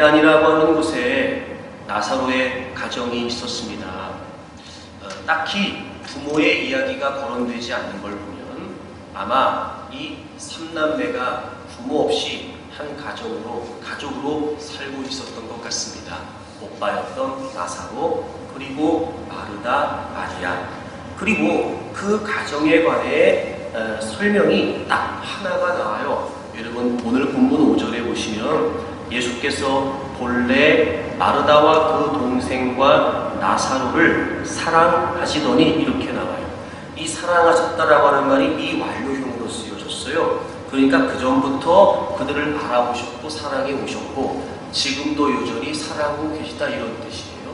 베단이라고 하는 곳에 나사로의 가정이 있었습니다. 딱히 부모의 이야기가 거론되지 않는 걸 보면 아마 이 삼남매가 부모 없이 한 가족으로 살고 있었던 것 같습니다. 오빠였던 나사로, 그리고 마르다, 마리아, 그리고 그 가정에 관해 설명이 딱 하나가 나와요. 여러분 오늘 본문 5절에 보시면 예수께서 본래 마르다와 그 동생과 나사로를 사랑하시더니 이렇게 나와요. 이 사랑하셨다라고 하는 말이 미완료형으로 쓰여졌어요. 그러니까 그 전부터 그들을 알아보셨고 사랑해 오셨고 지금도 여전히 사랑하고 계시다, 이런 뜻이에요.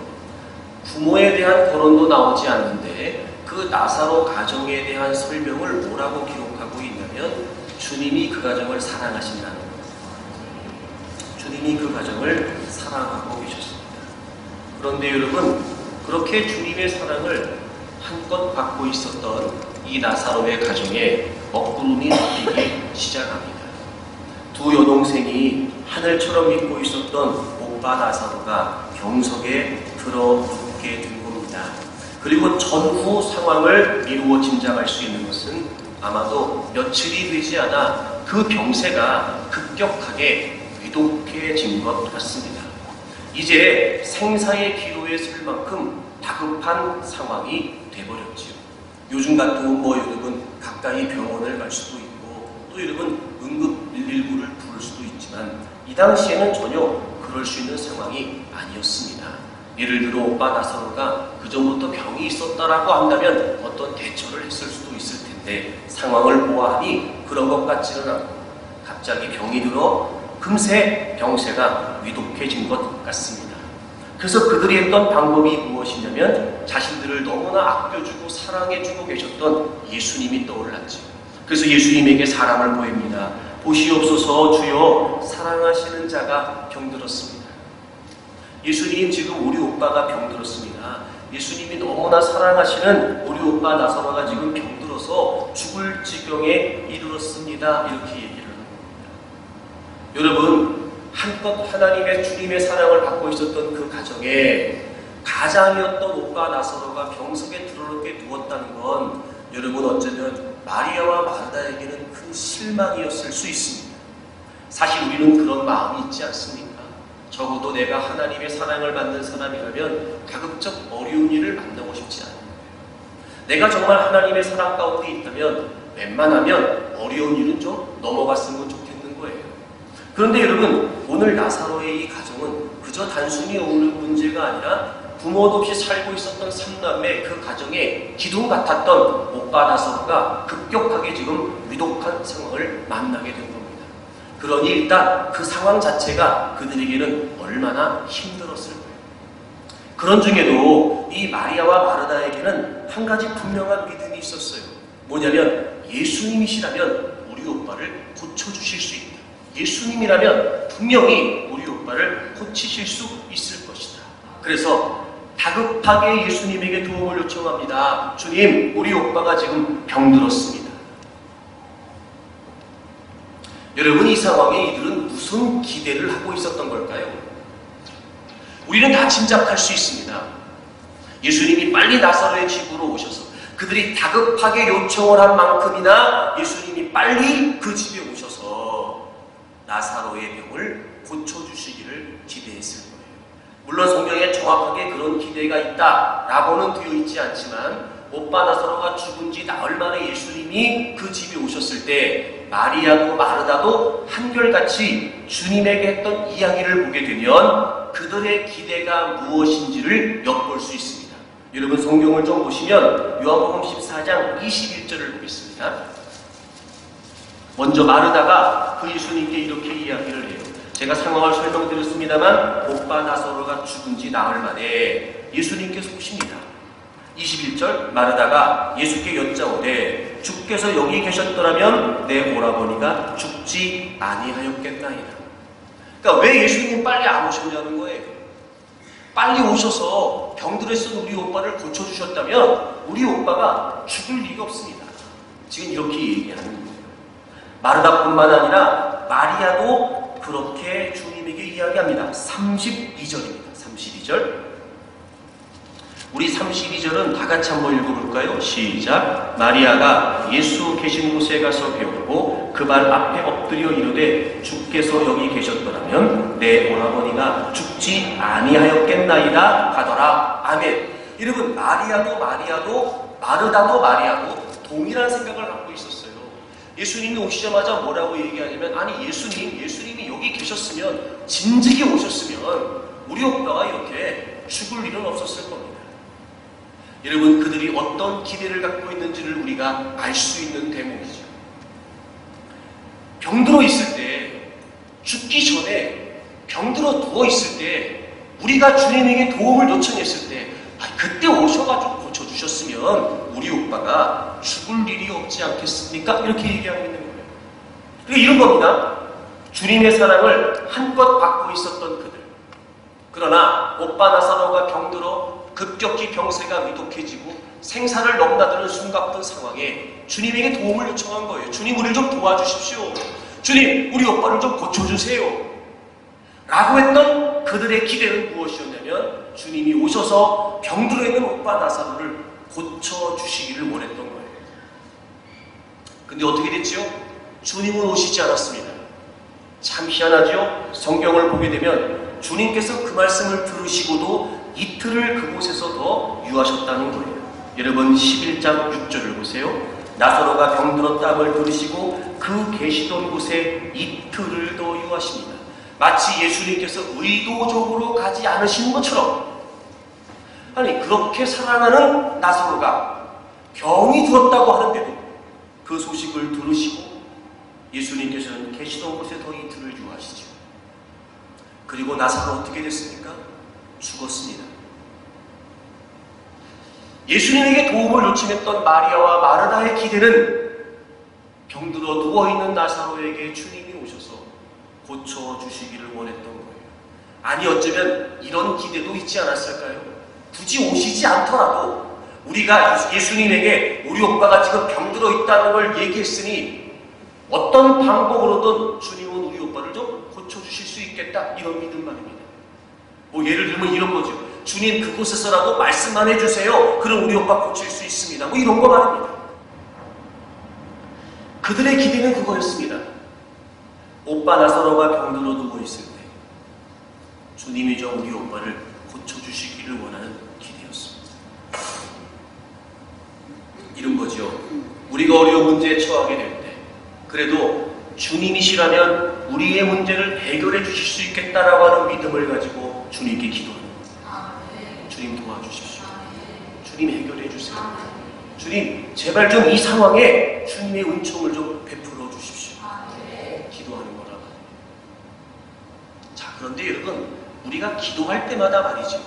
부모에 대한 거론도 나오지 않는데 그 나사로 가정에 대한 설명을 뭐라고 기록하고 있냐면 주님이 그 가정을 사랑하신다는 거예요. 주님이 그 가정을 사랑하고 계셨습니다. 그런데 여러분, 그렇게 주님의 사랑을 한껏 받고 있었던 이 나사로의 가정에 먹구름이 내리기 시작합니다. 두 여동생이 하늘처럼 믿고 있었던 오빠 나사로가 병석에 들어눕게 된 겁니다. 그리고 전후 상황을 미루어 짐작할 수 있는 것은 아마도 며칠이 되지 않아 그 병세가 급격하게 위독해진 것 같습니다. 이제 생사의 기로에 설 만큼 다급한 상황이 돼버렸지요. 요즘 같으면 여러분 가까이 병원을 갈 수도 있고 또 여러분 응급 119를 부를 수도 있지만 이 당시에는 전혀 그럴 수 있는 상황이 아니었습니다. 예를 들어 오빠 나사로가 그 전부터 병이 있었다라고 한다면 어떤 대처를 했을 수도 있을 텐데 상황을 보아하니 그런 것 같지는 않고 갑자기 병이 들어 금세 병세가 위독해진 것 같습니다. 그래서 그들이 했던 방법이 무엇이냐면 자신들을 너무나 아껴주고 사랑해주고 계셨던 예수님이 떠올랐죠. 그래서 예수님에게 사랑을 보입니다. 보시옵소서 주여, 사랑하시는 자가 병들었습니다. 예수님, 지금 우리 오빠가 병들었습니다. 예수님이 너무나 사랑하시는 우리 오빠 나사로가 지금 병들어서 죽을 지경에 이르렀습니다. 이렇게 얘기를 합니다. 여러분, 한껏 하나님의 주님의 사랑을 받고 있었던 그 가정에 가장이었던 오빠 나사로가 병석에 들어놓게 두었다는 건 여러분 어쩌면 마리아와 마르다에게는 큰 실망이었을 수 있습니다. 사실 우리는 그런 마음이 있지 않습니까? 적어도 내가 하나님의 사랑을 받는 사람이라면 가급적 어려운 일을 만나고 싶지 않아요. 내가 정말 하나님의 사랑 가운데 있다면 웬만하면 어려운 일은 좀 넘어갔으면 좋겠는 거예요. 그런데 여러분, 오늘 나사로의 이 가정은 그저 단순히 오는 문제가 아니라 부모도 없이 살고 있었던 삼남매 그 가정에 기둥 같았던 오빠 나사로가 급격하게 지금 위독한 상황을 만나게 된 겁니다. 그러니 일단 그 상황 자체가 그들에게는 얼마나 힘들었을 거예요. 그런 중에도 이 마리아와 마르다에게는 한 가지 분명한 믿음이 있었어요. 뭐냐면 예수님이시라면 우리 오빠를 고쳐주실 수 있다. 예수님이라면 분명히 우리 오빠를 고치실 수 있을 것이다. 그래서 다급하게 예수님에게 도움을 요청합니다. 주님, 우리 오빠가 지금 병들었습니다. 여러분, 이 상황에 이들은 무슨 기대를 하고 있었던 걸까요? 우리는 다 짐작할 수 있습니다. 예수님이 빨리 나사로의 집으로 오셔서 그들이 다급하게 요청을 한 만큼이나 예수님이 빨리 그 집에 오셔서 나사로의 병을 고쳐주시기를 기대했을 거예요. 물론 성경에 정확하게 그런 기대가 있다라고는 되어 있지 않지만 오빠 나사로가 죽은 지 나흘 만에 예수님이 그 집에 오셨을 때 마리아도 마르다도 한결같이 주님에게 했던 이야기를 보게 되면 그들의 기대가 무엇인지를 엿볼 수 있습니다. 여러분 성경을 좀 보시면 요한복음 14장 21절을 보겠습니다. 먼저 마르다가 그 예수님께 이렇게 이야기를 해요. 제가 상황을 설명드렸습니다만 오빠 나사로가 죽은 지 나흘 만에 예수님께서 오십니다. 21절 마르다가 예수께 여짜오되 주께서 여기 계셨더라면 내 오라버니가 죽지 아니하였겠나이다. 그러니까 왜 예수님 빨리 안 오셨냐는 거예요. 빨리 오셔서 병들었던 우리 오빠를 고쳐주셨다면 우리 오빠가 죽을 리가 없습니다. 지금 이렇게 얘기하는 거예요. 마르다뿐만 아니라 마리아도 그렇게 주님에게 이야기합니다. 32절입니다. 32절. 우리 32절은 다 같이 한번 읽어볼까요? 시작. 마리아가 예수 계신 곳에 가서 배우고 그 발 앞에 엎드려 이르되 주께서 여기 계셨더라면 내 오라버니가 죽지 아니하였겠나이다 하더라. 아멘. 여러분, 마리아도 마르다도 마리아도 동일한 생각을 갖고 있었어요. 예수님이 오시자마자 뭐라고 얘기하냐면, 아니 예수님이 여기 계셨으면, 진즉에 오셨으면 우리 오빠가 이렇게 죽을 일은 없었을 겁니다. 여러분, 그들이 어떤 기대를 갖고 있는지를 우리가 알 수 있는 대목이죠. 병들어 있을 때, 죽기 전에 병들어 누워 있을 때, 우리가 주님에게 도움을 요청했을 때, 그때 오셔가지고 고쳐주셨으면 우리 오빠가 죽을 일이 없지 않겠습니까? 이렇게 얘기하고 있는 거예요. 그러니까 이런 겁니다. 주님의 사랑을 한껏 받고 있었던 그들. 그러나 오빠 나사로가 병들어 급격히 병세가 위독해지고 생사를 넘나드는 숨가쁜 상황에 주님에게 도움을 요청한 거예요. 주님, 우리를 좀 도와주십시오. 주님, 우리 오빠를 좀 고쳐주세요. 라고 했던 그들의 기대는 무엇이었냐면, 주님이 오셔서 병들어 있는 오빠 나사로를 고쳐주시기를 원했던 거예요. 근데 어떻게 됐지요? 주님은 오시지 않았습니다. 참 희한하죠? 성경을 보게 되면 주님께서 그 말씀을 들으시고도 이틀을 그곳에서 더 유하셨다는 거예요. 여러분, 11장 6절을 보세요. 나사로가 병들었다함을 들으시고 그 계시던 곳에 이틀을 더 유하십니다. 마치 예수님께서 의도적으로 가지 않으신 것처럼, 아니 그렇게 사랑하는 나사로가 병이 들었다고 하는데도 그 소식을 들으시고 예수님께서는 계시던 곳에 더 이틀을 유하시죠. 그리고 나사로 어떻게 됐습니까? 죽었습니다. 예수님에게 도움을 요청했던 마리아와 마르다의 기대는 병들어 누워있는 나사로에게 주님이 오셔서 고쳐주시기를 원했던 거예요. 아니 어쩌면 이런 기대도 있지 않았을까요? 굳이 오시지 않더라도 우리가 예수님에게 우리 오빠가 지금 병들어 있다는 걸 얘기했으니 어떤 방법으로든 주님은 우리 오빠를 좀 고쳐주실 수 있겠다, 이런 믿음 말입니다. 뭐 예를 들면 이런 거죠. 주님, 그곳에서라도 말씀만 해주세요. 그럼 우리 오빠 고칠 수 있습니다. 뭐 이런 거 말입니다. 그들의 기대는 그거였습니다. 오빠 나사로가 병들어 누워 있을 때 주님이 저 우리 오빠를 고쳐주시기를 원하는 기대였습니다. 이런 거죠. 우리가 어려운 문제에 처하게 될 때 그래도 주님이시라면 우리의 문제를 해결해 주실 수 있겠다라고 하는 믿음을 가지고 주님께 기도합니다. 주님 도와주십시오. 주님 해결해 주세요. 주님, 제발 좀 이 상황에 주님의 은총을 좀 베풀어 주십시오. 기도하는 거라. 자, 그런데 여러분, 우리가 기도할 때마다 말이죠,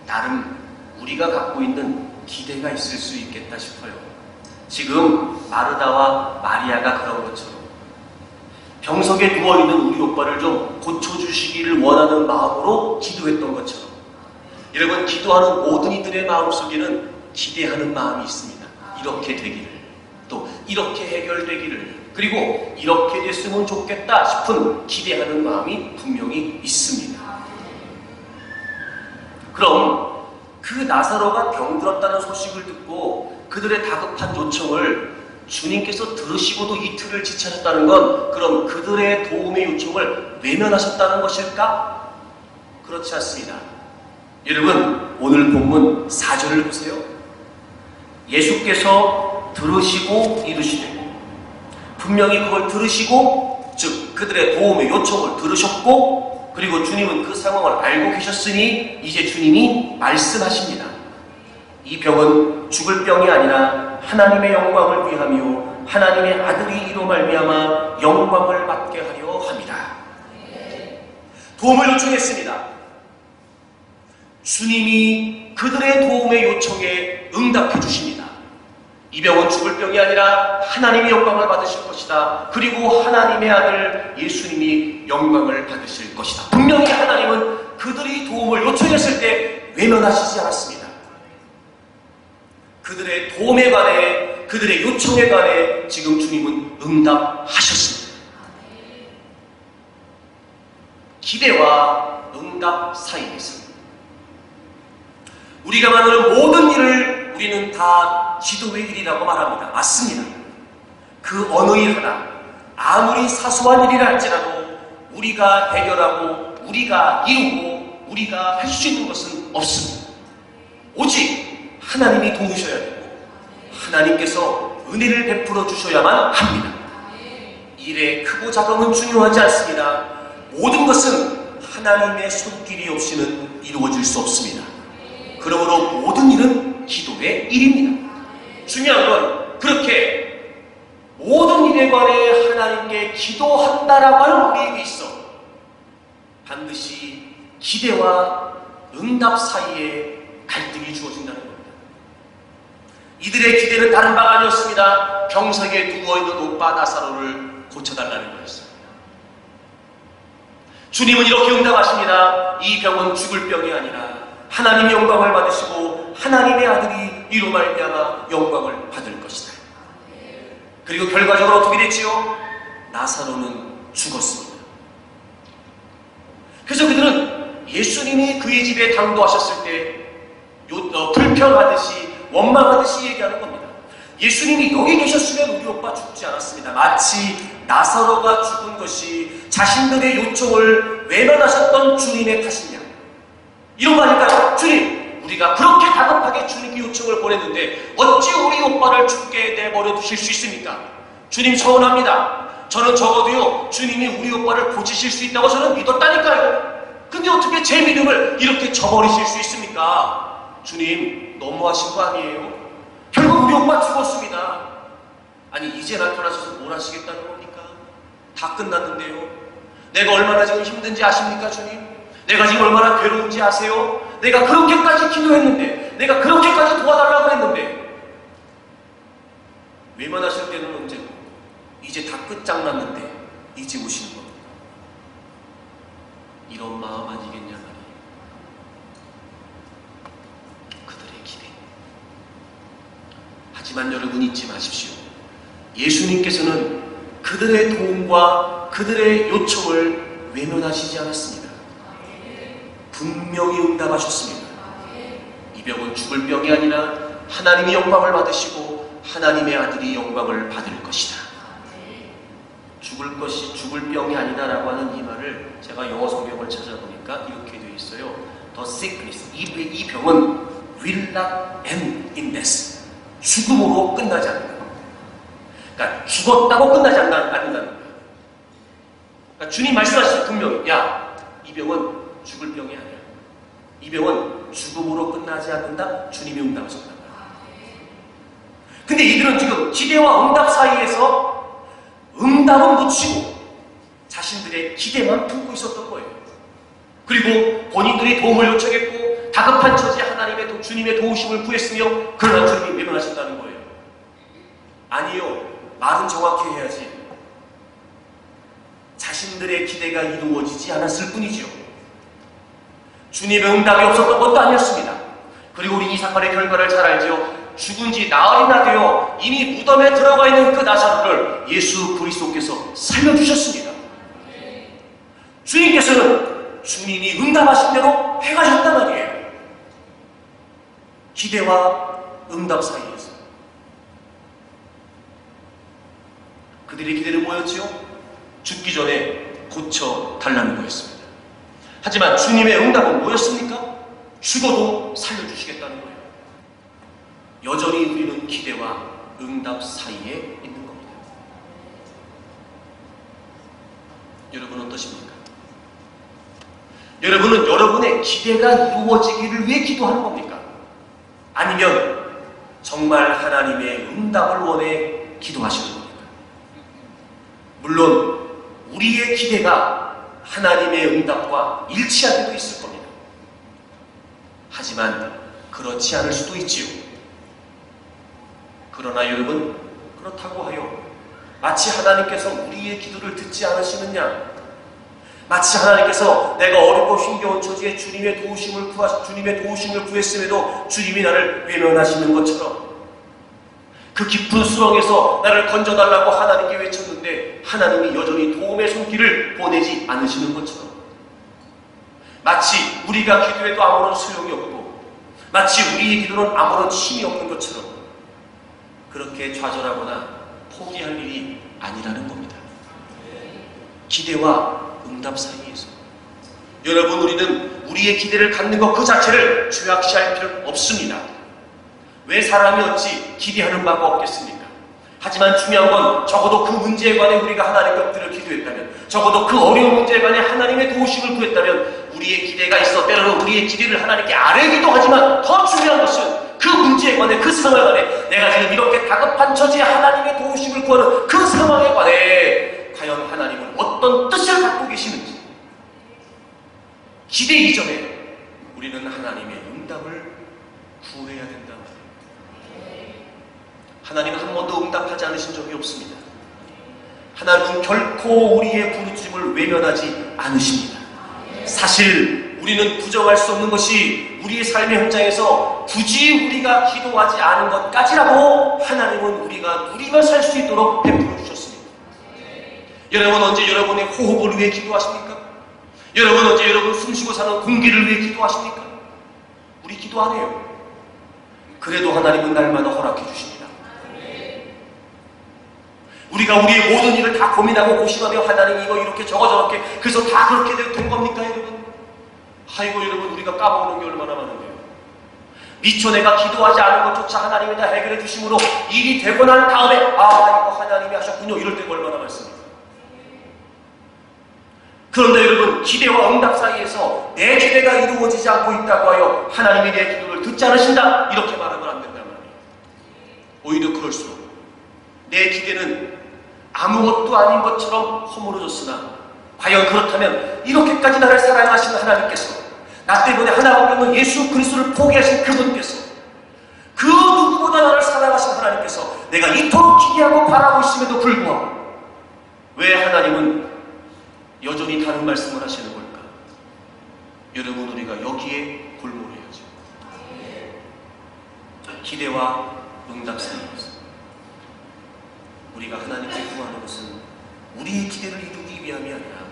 나름 우리가 갖고 있는 기대가 있을 수 있겠다 싶어요. 지금 마르다와 마리아가 그런 것처럼 병석에 누워있는 우리 오빠를 좀 고쳐주시기를 원하는 마음으로 기도했던 것처럼, 여러분, 기도하는 모든 이들의 마음속에는 기대하는 마음이 있습니다. 이렇게 되기를, 또 이렇게 해결되기를, 그리고 이렇게 됐으면 좋겠다 싶은 기대하는 마음이 분명히 있습니다. 그럼 그 나사로가 병들었다는 소식을 듣고 그들의 다급한 요청을 주님께서 들으시고도 이틀을 지체하셨다는 건, 그럼 그들의 도움의 요청을 외면하셨다는 것일까? 그렇지 않습니다. 여러분, 오늘 본문 4절을 보세요. 예수께서 들으시고 이르시되, 분명히 그걸 들으시고, 즉 그들의 도움의 요청을 들으셨고, 그리고 주님은 그 상황을 알고 계셨으니 이제 주님이 말씀하십니다. 이 병은 죽을 병이 아니라 하나님의 영광을 위하며 하나님의 아들이 이로 말미암아 영광을 받게 하려 함이라. 도움을 요청했습니다. 주님이 그들의 도움의 요청에 응답해 주십니다. 이 병은 죽을 병이 아니라 하나님의 영광을 받으실 것이다. 그리고 하나님의 아들 예수님이 영광을 받으실 것이다. 분명히 하나님은 그들이 도움을 요청했을 때 외면하시지 않았습니다. 그들의 도움에 관해, 그들의 요청에 관해 지금 주님은 응답하셨습니다. 기대와 응답 사이에서 우리가 만드는 모든 일을 우리는 다 기도의 일이라고 말합니다. 맞습니다. 그 어느 일 하나, 아무리 사소한 일이라 할지라도 우리가 해결하고 우리가 이루고 우리가 할 수 있는 것은 없습니다. 오직 하나님이 도우셔야 되고 하나님께서 은혜를 베풀어 주셔야만 합니다. 일의 크고 작음은 중요하지 않습니다. 모든 것은 하나님의 손길이 없이는 이루어질 수 없습니다. 그러므로 모든 일은 기도의 일입니다. 중요한 건 그렇게 모든 일에 관해 하나님께 기도한다라고 하는 우리에게 있어 반드시 기대와 응답 사이에 갈등이 주어진다는 겁니다. 이들의 기대는 다른 바가 아니었습니다. 병석에 누워있는 오빠 나사로를 고쳐달라는 거였습니다. 주님은 이렇게 응답하십니다. 이 병은 죽을 병이 아니라 하나님의 영광을 받으시고 하나님의 아들이 이로 말미암아 영광을 받을 것이다. 그리고 결과적으로 어떻게 됐지요? 나사로는 죽었습니다. 그래서 그들은 예수님이 그의 집에 당도하셨을 때 불평하듯이 원망하듯이 얘기하는 겁니다. 예수님이 여기 계셨으면 우리 오빠 죽지 않았습니다. 마치 나사로가 죽은 것이 자신들의 요청을 외면하셨던 주님의 탓이냐, 이런 거 아닐까요? 주님, 우리가 그렇게 다급하게 주님께 요청을 보냈는데 어찌 우리 오빠를 죽게 내버려 두실 수 있습니까? 주님 서운합니다. 저는 적어도요, 주님이 우리 오빠를 고치실 수 있다고 저는 믿었다니까요. 근데 어떻게 제 믿음을 이렇게 저버리실 수 있습니까? 주님, 너무하신 거 아니에요? 결국 우리 오빠 죽었습니다. 아니, 이제 나타나셔서 뭘 하시겠다는 겁니까? 다 끝났는데요. 내가 얼마나 지금 힘든지 아십니까, 주님? 내가 지금 얼마나 괴로운지 아세요? 내가 그렇게까지 기도했는데, 내가 그렇게까지 도와달라고 했는데, 외면하실 때는 언제고, 이제 다 끝장났는데 이제 오시는 겁니다. 이런 마음 아니겠냐 말이에요. 그들의 기대. 하지만 여러분 잊지 마십시오. 예수님께서는 그들의 도움과 그들의 요청을 외면하시지 않았습니다. 분명히 응답하셨습니다. 이 병은 죽을 병이 아니라 하나님이 영광을 받으시고 하나님의 아들이 영광을 받을 것이다. 죽을 것이 죽을 병이 아니다라고 하는 이 말을 제가 영어 성경을 찾아보니까 이렇게 되어 있어요. The sickness, 이 병은 will not end in death. 죽음으로 끝나지 않는다. 그러니까 죽었다고 끝나지 않는다는 거예요. 그러니까 주님 말씀하시죠. 분명히, 야, 이 병은 죽을 병이 아니야. 이 병은 죽음으로 끝나지 않는다. 주님이 응답하셨다. 근데 이들은 지금 기대와 응답 사이에서 응답은 놓치고 자신들의 기대만 품고 있었던 거예요. 그리고 본인들이 도움을 요청했고 다급한 처지에 하나님의 주님의 도우심을 구했으며 그러나 주님이 외면하셨다는 거예요. 아니요, 말은 정확히 해야지. 자신들의 기대가 이루어지지 않았을 뿐이죠. 주님의 응답이 없었던 것도 아니었습니다. 그리고 우리 이 사건의 결과를 잘 알죠. 죽은 지 나흘이나 되어 이미 무덤에 들어가 있는 그 나사로를 예수 그리스도께서 살려주셨습니다. 주님께서는 주님이 응답하신 대로 행하셨단 말이에요. 기대와 응답 사이에서 그들의 기대는 뭐였지요? 죽기 전에 고쳐달라는 거였습니다. 하지만 주님의 응답은 뭐였습니까? 죽어도 살려주시겠다는 거예요. 여전히 우리는 기대와 응답 사이에 있는 겁니다. 여러분 어떠십니까? 여러분은 여러분의 기대가 이루어지기를 위해 기도하는 겁니까? 아니면 정말 하나님의 응답을 원해 기도하시는 겁니까? 물론 우리의 기대가 하나님의 응답과 일치할 때도 있을 겁니다. 하지만 그렇지 않을 수도 있지요. 그러나 여러분, 그렇다고 하여 마치 하나님께서 우리의 기도를 듣지 않으시느냐, 마치 하나님께서 내가 어렵고 힘겨운 처지에 주님의 도우심을 구했음에도 주님이 나를 외면하시는 것처럼, 그 깊은 수렁에서 나를 건져달라고 하나님께 외쳤는데 하나님이 여전히 도움의 손길을 보내지 않으시는 것처럼, 마치 우리가 기도해도 아무런 소용이 없고 마치 우리의 기도는 아무런 힘이 없는 것처럼 그렇게 좌절하거나 포기할 일이 아니라는 겁니다. 기대와 응답 사이에서 여러분, 우리는 우리의 기대를 갖는 것 그 자체를 죄악시할 필요는 없습니다. 왜 사람이 어찌 기대하는 바가 없겠습니까? 하지만 중요한 건 적어도 그 문제에 관해 우리가 하나님께 엎드려 기도했다면, 적어도 그 어려운 문제에 관해 하나님의 도우심을 구했다면 우리의 기대가 있어 때로는 우리의 기대를 하나님께 아뢰기도 하지만 더 중요한 것은 그 문제에 관해, 그 상황에 관해, 내가 지금 이렇게 다급한 처지에 하나님의 도우심을 구하는 그 상황에 관해 과연 하나님은 어떤 뜻을 갖고 계시는지, 기대 이전에 우리는 하나님의 응답을 구해야 된다 말이에요. 하나님은 한 번도 응답하지 않으신 적이 없습니다. 하나님은 결코 우리의 부르짖음을 외면하지 않으십니다. 사실 우리는 부정할 수 없는 것이 우리의 삶의 현장에서 굳이 우리가 기도하지 않은 것까지라도 하나님은 우리가 누리며 살 수 있도록 베풀어 주셨습니다. 여러분, 언제 여러분의 호흡을 위해 기도하십니까? 여러분, 언제 여러분 숨쉬고 사는 공기를 위해 기도하십니까? 우리 기도 안 해요. 그래도 하나님은 날마다 허락해 주십니다. 우리가 우리의 모든 일을 다 고민하고 고심하며 하나님 이거 이렇게 저렇게 그래서 다 그렇게 된 겁니까 여러분? 아이고 여러분, 우리가 까먹는 게 얼마나 많은데요. 미처 내가 기도하지 않은 것조차 하나님이 다 해결해 주심으로 일이 되고 난 다음에 이거 하나님이 하셨군요 이럴 때가 얼마나 많습니까? 그런데 여러분, 기대와 응답 사이에서 내 기대가 이루어지지 않고 있다고 하여 하나님이 내 기도를 듣지 않으신다 이렇게 말하면 안 된단 말이에요. 오히려 그럴수록 내 기대는 아무것도 아닌 것처럼 허물어졌으나 과연 그렇다면 이렇게까지 나를 사랑하시는 하나님께서, 나 때문에 하나밖에 없는 예수 그리스도를 포기하신 그분께서, 그 누구보다 나를 사랑하신 하나님께서 내가 이토록 기대하고 바라고 있음에도 불구하고 왜 하나님은 여전히 다른 말씀을 하시는 걸까? 여러분, 우리가 여기에 골몰해야죠. 기대와 응답 사이에서 우리가 하나님께 구하는 것은 우리의 기대를 이루기 위함이 아니라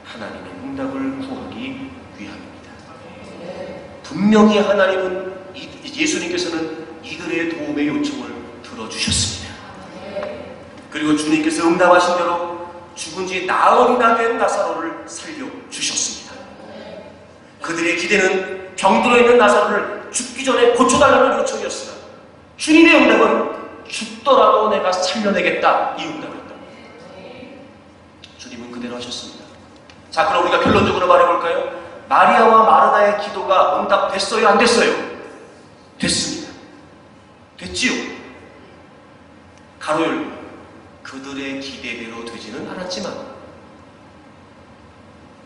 하나님의 응답을 구하기 위함입니다. 분명히 하나님은, 예수님께서는 이들의 도움의 요청을 들어주셨습니다. 그리고 주님께서 응답하신 대로 죽은 지 나흘이나 된 나사로를 살려주셨습니다. 그들의 기대는 병들어 있는 나사로를 죽기 전에 고쳐달라는 요청이었으나 주님의 응답은 죽더라도 내가 살려내겠다, 이 응답이었다. 주님은 그대로 하셨습니다. 자, 그럼 우리가 결론적으로 말해볼까요? 마리아와 마르다의 기도가 응답됐어요, 안 됐어요? 됐습니다. 됐지요? 가로 열고 그들의 기대대로 되지는 않았지만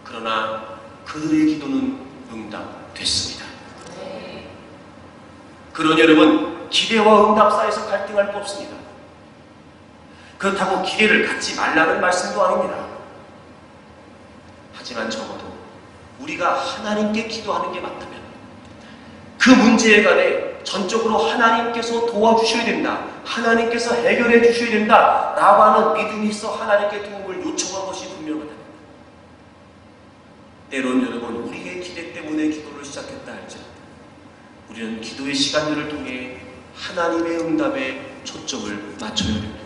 그러나 그들의 기도는 응답됐습니다. 그러니 여러분, 기대와 응답 사이에서 갈등할 거 없습니다. 그렇다고 기대를 갖지 말라는 말씀도 아닙니다. 하지만 적어도 우리가 하나님께 기도하는 게 맞다면 그 문제에 관해 전적으로 하나님께서 도와주셔야 된다, 하나님께서 해결해 주셔야 된다 라고 하는 믿음이 있어 하나님께 도움을 요청한 것이 분명하다. 때론 여러분, 우리의 기대 때문에 기도를 시작했다 할지라도 우리는 기도의 시간들을 통해 하나님의 응답에 초점을 맞춰야 됩니다.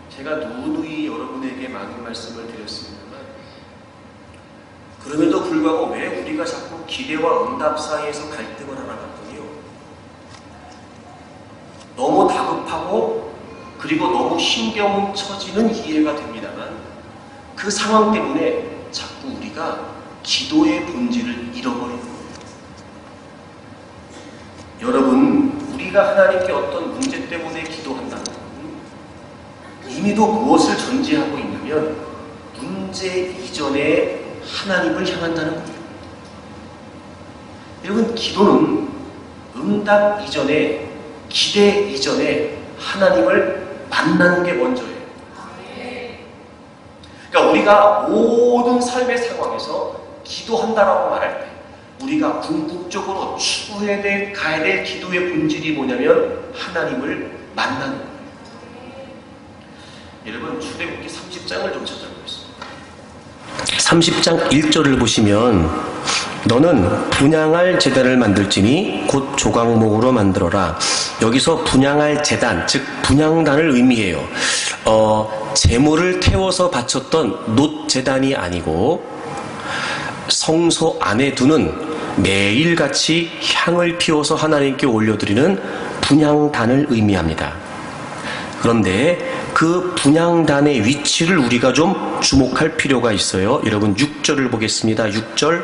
제가 누누이 여러분에게 많은 말씀을 드렸습니다만 그럼에도 불구하고 왜 우리가 자꾸 기대와 응답 사이에서 갈등을 하나 봤더니요, 너무 다급하고 그리고 너무 힘겨운 처지는 이해가 됩니다만 그 상황 때문에 자꾸 우리가 기도의 본질을 잃어버리는 거예요. 여러분, 우리가 하나님께 어떤 문제 때문에 기도한다는 건 이미도 무엇을 전제하고 있냐면 문제 이전에 하나님을 향한다는 거예요. 여러분, 기도는 응답 이전에, 기대 이전에 하나님을 만나는 게 먼저예요. 그러니까 우리가 모든 삶의 상황에서 기도한다라고 말할 때 우리가 궁극적으로 추구해야 가야 될 기도의 본질이 뭐냐면 하나님을 만나는 거예요. 여러분, 출애굽기 30장을 좀 찾아보겠습니다. 30장 1절을 보시면 너는 분향할 제단을 만들지니 곧 조각목으로 만들어라. 여기서 분향할 제단, 즉 분향단을 의미해요. 제물을 태워서 바쳤던 놋제단이 아니고 성소 안에 두는 매일같이 향을 피워서 하나님께 올려드리는 분향단을 의미합니다. 그런데 그 분향단의 위치를 우리가 좀 주목할 필요가 있어요. 여러분 6절을 보겠습니다. 6절.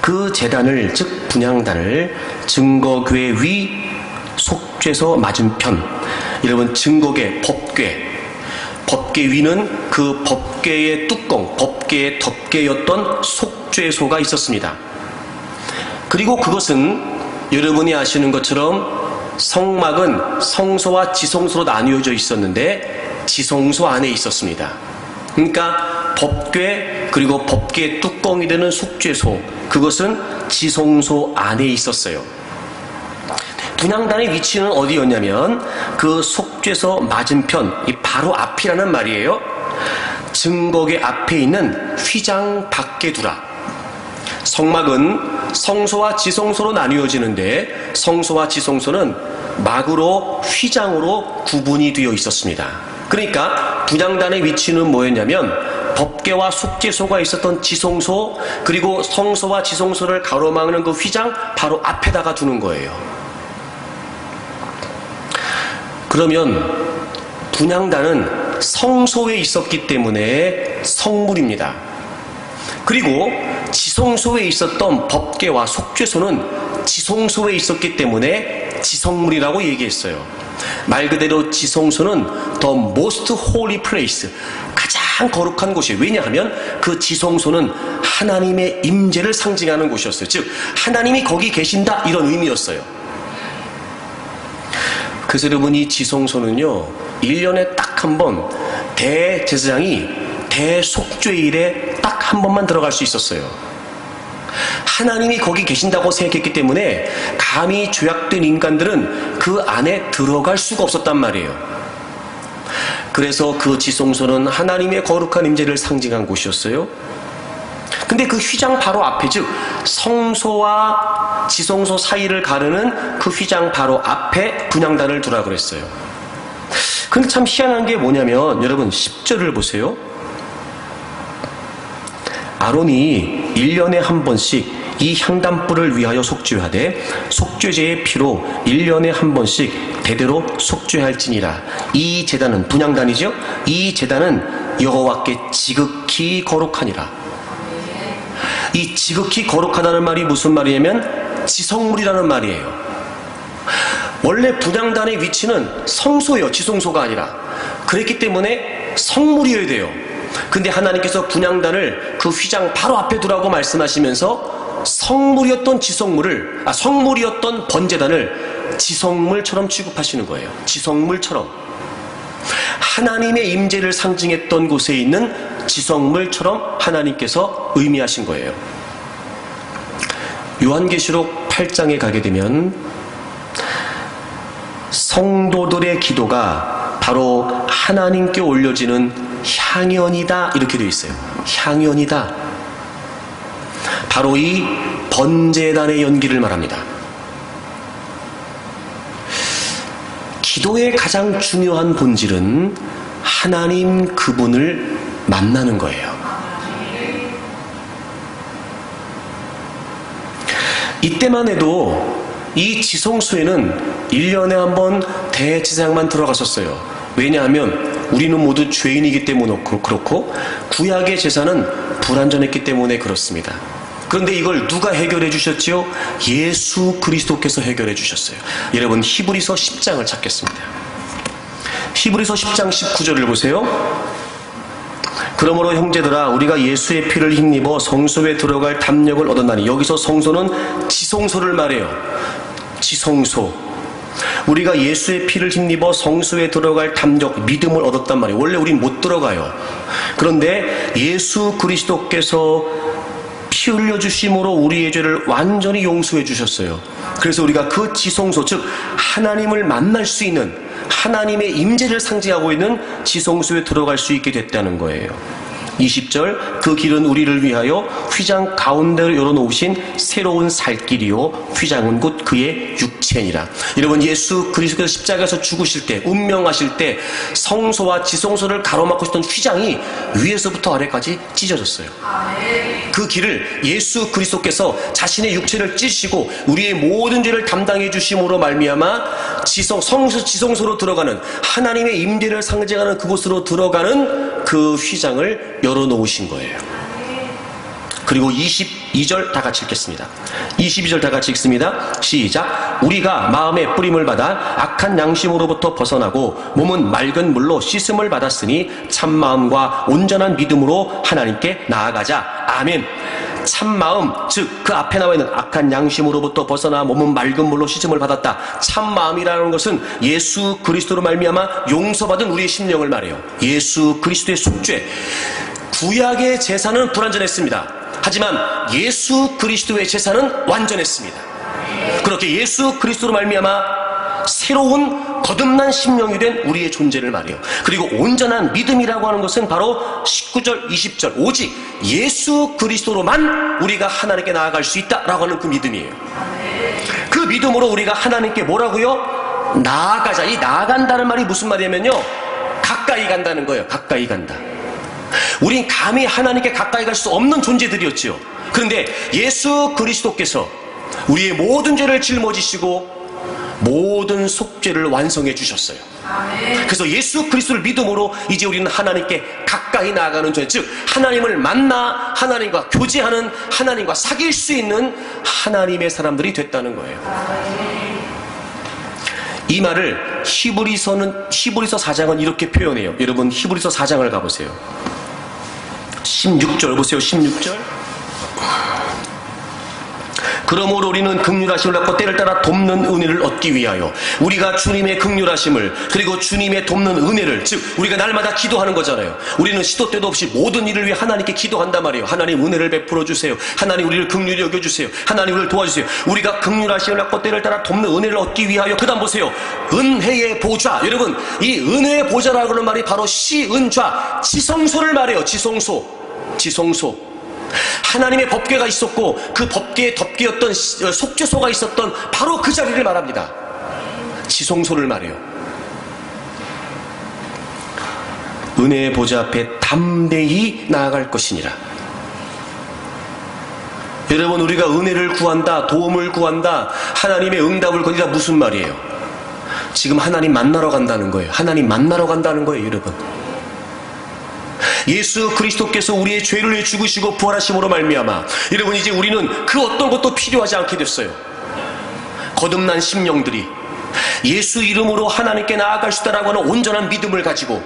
그 제단을, 즉 분향단을 증거궤 위 속죄소 맞은편. 여러분 증거궤, 법궤 위는 그 법궤의 뚜껑, 법궤의 덮개였던 속죄소가 있었습니다. 그리고 그것은 여러분이 아시는 것처럼 성막은 성소와 지성소로 나뉘어져 있었는데 지성소 안에 있었습니다. 그러니까 법궤 그리고 법궤의 뚜껑이 되는 속죄소, 그것은 지성소 안에 있었어요. 분향단의 위치는 어디였냐면 그 속죄소 맞은편, 이 바로 앞이라는 말이에요. 증거궤 앞에 있는 휘장 밖에 두라. 성막은 성소와 지성소로 나뉘어지는데 성소와 지성소는 막으로 휘장으로 구분이 되어 있었습니다. 그러니까 분향단의 위치는 뭐였냐면 법궤와 속죄소가 있었던 지성소, 그리고 성소와 지성소를 가로막는 그 휘장 바로 앞에다가 두는 거예요. 그러면 분향단은 성소에 있었기 때문에 성물입니다. 그리고 지성소에 있었던 법궤와 속죄소는 지성소에 있었기 때문에 지성물이라고 얘기했어요. 말 그대로 지성소는 the most holy place, 가장 거룩한 곳이에요. 왜냐하면 그 지성소는 하나님의 임재를 상징하는 곳이었어요. 즉 하나님이 거기 계신다, 이런 의미였어요. 그래서 여러분, 이 지성소는요 1년에 딱 한 번 대제사장이 대속죄일에 딱 한 번만 들어갈 수 있었어요. 하나님이 거기 계신다고 생각했기 때문에 감히 죄악된 인간들은 그 안에 들어갈 수가 없었단 말이에요. 그래서 그 지성소는 하나님의 거룩한 임재를 상징한 곳이었어요. 근데 그 휘장 바로 앞에, 즉 성소와 지성소 사이를 가르는 그 휘장 바로 앞에 분향단을 두라 그랬어요. 근데 참 희한한 게 뭐냐면 여러분 10절을 보세요. 아론이 1년에 한 번씩 이 향단불을 위하여 속죄하되 속죄제의 피로 1년에 한 번씩 대대로 속죄할지니라. 이 제단은, 분향단이죠, 이 제단은 여호와께 지극히 거룩하니라. 이 지극히 거룩하다는 말이 무슨 말이냐면 지성물이라는 말이에요. 원래 분향단의 위치는 성소예요, 지성소가 아니라. 그랬기 때문에 성물이어야 돼요. 근데 하나님께서 분향단을 그 휘장 바로 앞에 두라고 말씀하시면서 성물이었던 성물이었던 번제단을 지성물처럼 취급하시는 거예요. 지성물처럼. 하나님의 임재를 상징했던 곳에 있는 지성물처럼 하나님께서 의미하신 거예요. 요한계시록 8장에 가게 되면 성도들의 기도가 바로 하나님께 올려지는 향연이다, 이렇게 되어 있어요. 향연이다. 바로 이 번제단의 연기를 말합니다. 기도의 가장 중요한 본질은 하나님 그분을 만나는 거예요. 이때만 해도 이 지성소에는 1년에 한 번 대제사장만 들어갔었어요. 왜냐하면 우리는 모두 죄인이기 때문에 그렇고 구약의 제사는 불완전했기 때문에 그렇습니다. 그런데 이걸 누가 해결해 주셨지요? 예수 그리스도께서 해결해 주셨어요. 여러분 히브리서 10장을 찾겠습니다. 히브리서 10장 19절을 보세요. 그러므로 형제들아 우리가 예수의 피를 힘입어 성소에 들어갈 담력을 얻었나니. 여기서 성소는 지성소를 말해요. 지성소. 우리가 예수의 피를 힘입어 성소에 들어갈 담력, 믿음을 얻었단 말이에요. 원래 우린 못 들어가요. 그런데 예수 그리스도께서 피 흘려주심으로 우리의 죄를 완전히 용서해 주셨어요. 그래서 우리가 그 지성소, 즉 하나님을 만날 수 있는, 하나님의 임재를 상징하고 있는 지성소에 들어갈 수 있게 됐다는 거예요. 20절 그 길은 우리를 위하여 휘장 가운데로 열어놓으신 새로운 살길이요 휘장은 곧 그의 육체니라. 여러분 예수 그리스도께서 십자가에서 죽으실 때 운명하실 때 성소와 지성소를 가로막고 있던 휘장이 위에서부터 아래까지 찢어졌어요. 그 길을 예수 그리스도께서 자신의 육체를 찢으시고 우리의 모든 죄를 담당해 주심으로 말미암아 성소 지성소로 들어가는 하나님의 임재를 상징하는 그곳으로 들어가는 그 휘장을 열어놓으신 거예요. 그리고 22절 다 같이 읽겠습니다. 22절 다 같이 읽습니다. 시작. 우리가 마음의 뿌림을 받아 악한 양심으로부터 벗어나고 몸은 맑은 물로 씻음을 받았으니 참마음과 온전한 믿음으로 하나님께 나아가자. 아멘. 참마음, 즉 그 앞에 나와 있는 악한 양심으로부터 벗어나 몸은 맑은 물로 씻음을 받았다. 참마음이라는 것은 예수 그리스도로 말미암아 용서받은 우리의 심령을 말해요. 예수 그리스도의 속죄. 구약의 제사는 불완전했습니다. 하지만 예수 그리스도의 제사는 완전했습니다. 그렇게 예수 그리스도로 말미암아 새로운 거듭난 심령이 된 우리의 존재를 말해요. 그리고 온전한 믿음이라고 하는 것은 바로 19절 20절 오직 예수 그리스도로만 우리가 하나님께 나아갈 수 있다라고 하는 그 믿음이에요. 그 믿음으로 우리가 하나님께 뭐라고요? 나아가자. 이 나아간다는 말이 무슨 말이냐면요, 가까이 간다는 거예요. 가까이 간다. 우린 감히 하나님께 가까이 갈 수 없는 존재들이었죠. 그런데 예수 그리스도께서 우리의 모든 죄를 짊어지시고 모든 속죄를 완성해 주셨어요. 그래서 예수 그리스도를 믿음으로 이제 우리는 하나님께 가까이 나아가는 존재, 즉 하나님을 만나 하나님과 교제하는, 하나님과 사귈 수 있는 하나님의 사람들이 됐다는 거예요. 이 말을 히브리서 4장은 이렇게 표현해요. 여러분 히브리서 4장을 가보세요. 16절 보세요. 16절. 그러므로 우리는 긍휼하심을 받고 때를 따라 돕는 은혜를 얻기 위하여 우리가 주님의 긍휼하심을 그리고 주님의 돕는 은혜를, 즉 우리가 날마다 기도하는 거잖아요. 우리는 시도 때도 없이 모든 일을 위해 하나님께 기도한단 말이에요. 하나님 은혜를 베풀어 주세요. 하나님 우리를 긍휼히 여겨주세요. 하나님 우리를 도와주세요. 우리가 긍휼하심을 받고 때를 따라 돕는 은혜를 얻기 위하여, 그 다음 보세요. 은혜의 보좌. 여러분 이 은혜의 보좌라고 하는 말이 바로 시은좌, 지성소를 말해요. 지성소. 하나님의 법궤가 있었고 그 법궤의 덮개였던 속죄소가 있었던 바로 그 자리를 말합니다. 지성소를 말해요. 은혜의 보좌 앞에 담대히 나아갈 것이니라. 여러분 우리가 은혜를 구한다, 도움을 구한다, 하나님의 응답을 거니라 무슨 말이에요? 지금 하나님 만나러 간다는 거예요. 하나님 만나러 간다는 거예요. 여러분 예수 그리스도께서 우리의 죄를 죽으시고 부활하심으로 말미암아 여러분 이제 우리는 그 어떤 것도 필요하지 않게 됐어요. 거듭난 심령들이 예수 이름으로 하나님께 나아갈 수 있다라고 하는 온전한 믿음을 가지고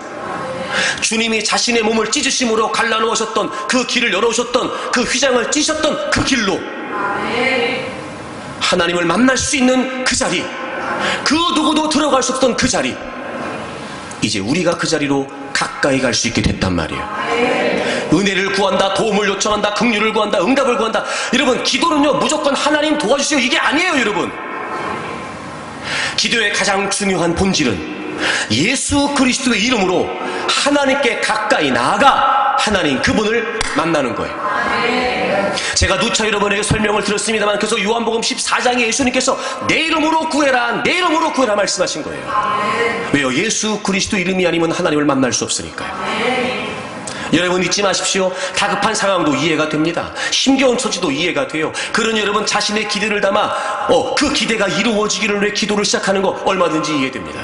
주님이 자신의 몸을 찢으심으로 갈라놓으셨던 그 길을 열어오셨던 그 휘장을 찢으셨던 그 길로 하나님을 만날 수 있는 그 자리, 그 누구도 들어갈 수 없던 그 자리, 이제 우리가 그 자리로 가까이 갈 수 있게 됐단 말이에요. 은혜를 구한다, 도움을 요청한다, 긍휼을 구한다, 응답을 구한다. 여러분 기도는요 무조건 하나님 도와주세요 이게 아니에요. 여러분 기도의 가장 중요한 본질은 예수 그리스도의 이름으로 하나님께 가까이 나아가 하나님 그분을 만나는 거예요. 제가 누차 여러분에게 설명을 드렸습니다만 그래서 요한복음 14장에 예수님께서 내 이름으로 구해라, 내 이름으로 구해라 말씀하신 거예요. 왜요? 예수 그리스도 이름이 아니면 하나님을 만날 수 없으니까요. 여러분 잊지 마십시오. 다급한 상황도 이해가 됩니다. 힘겨운 처지도 이해가 돼요. 그러니 여러분 자신의 기대를 담아 그 기대가 이루어지기를 위해 기도를 시작하는 거 얼마든지 이해됩니다.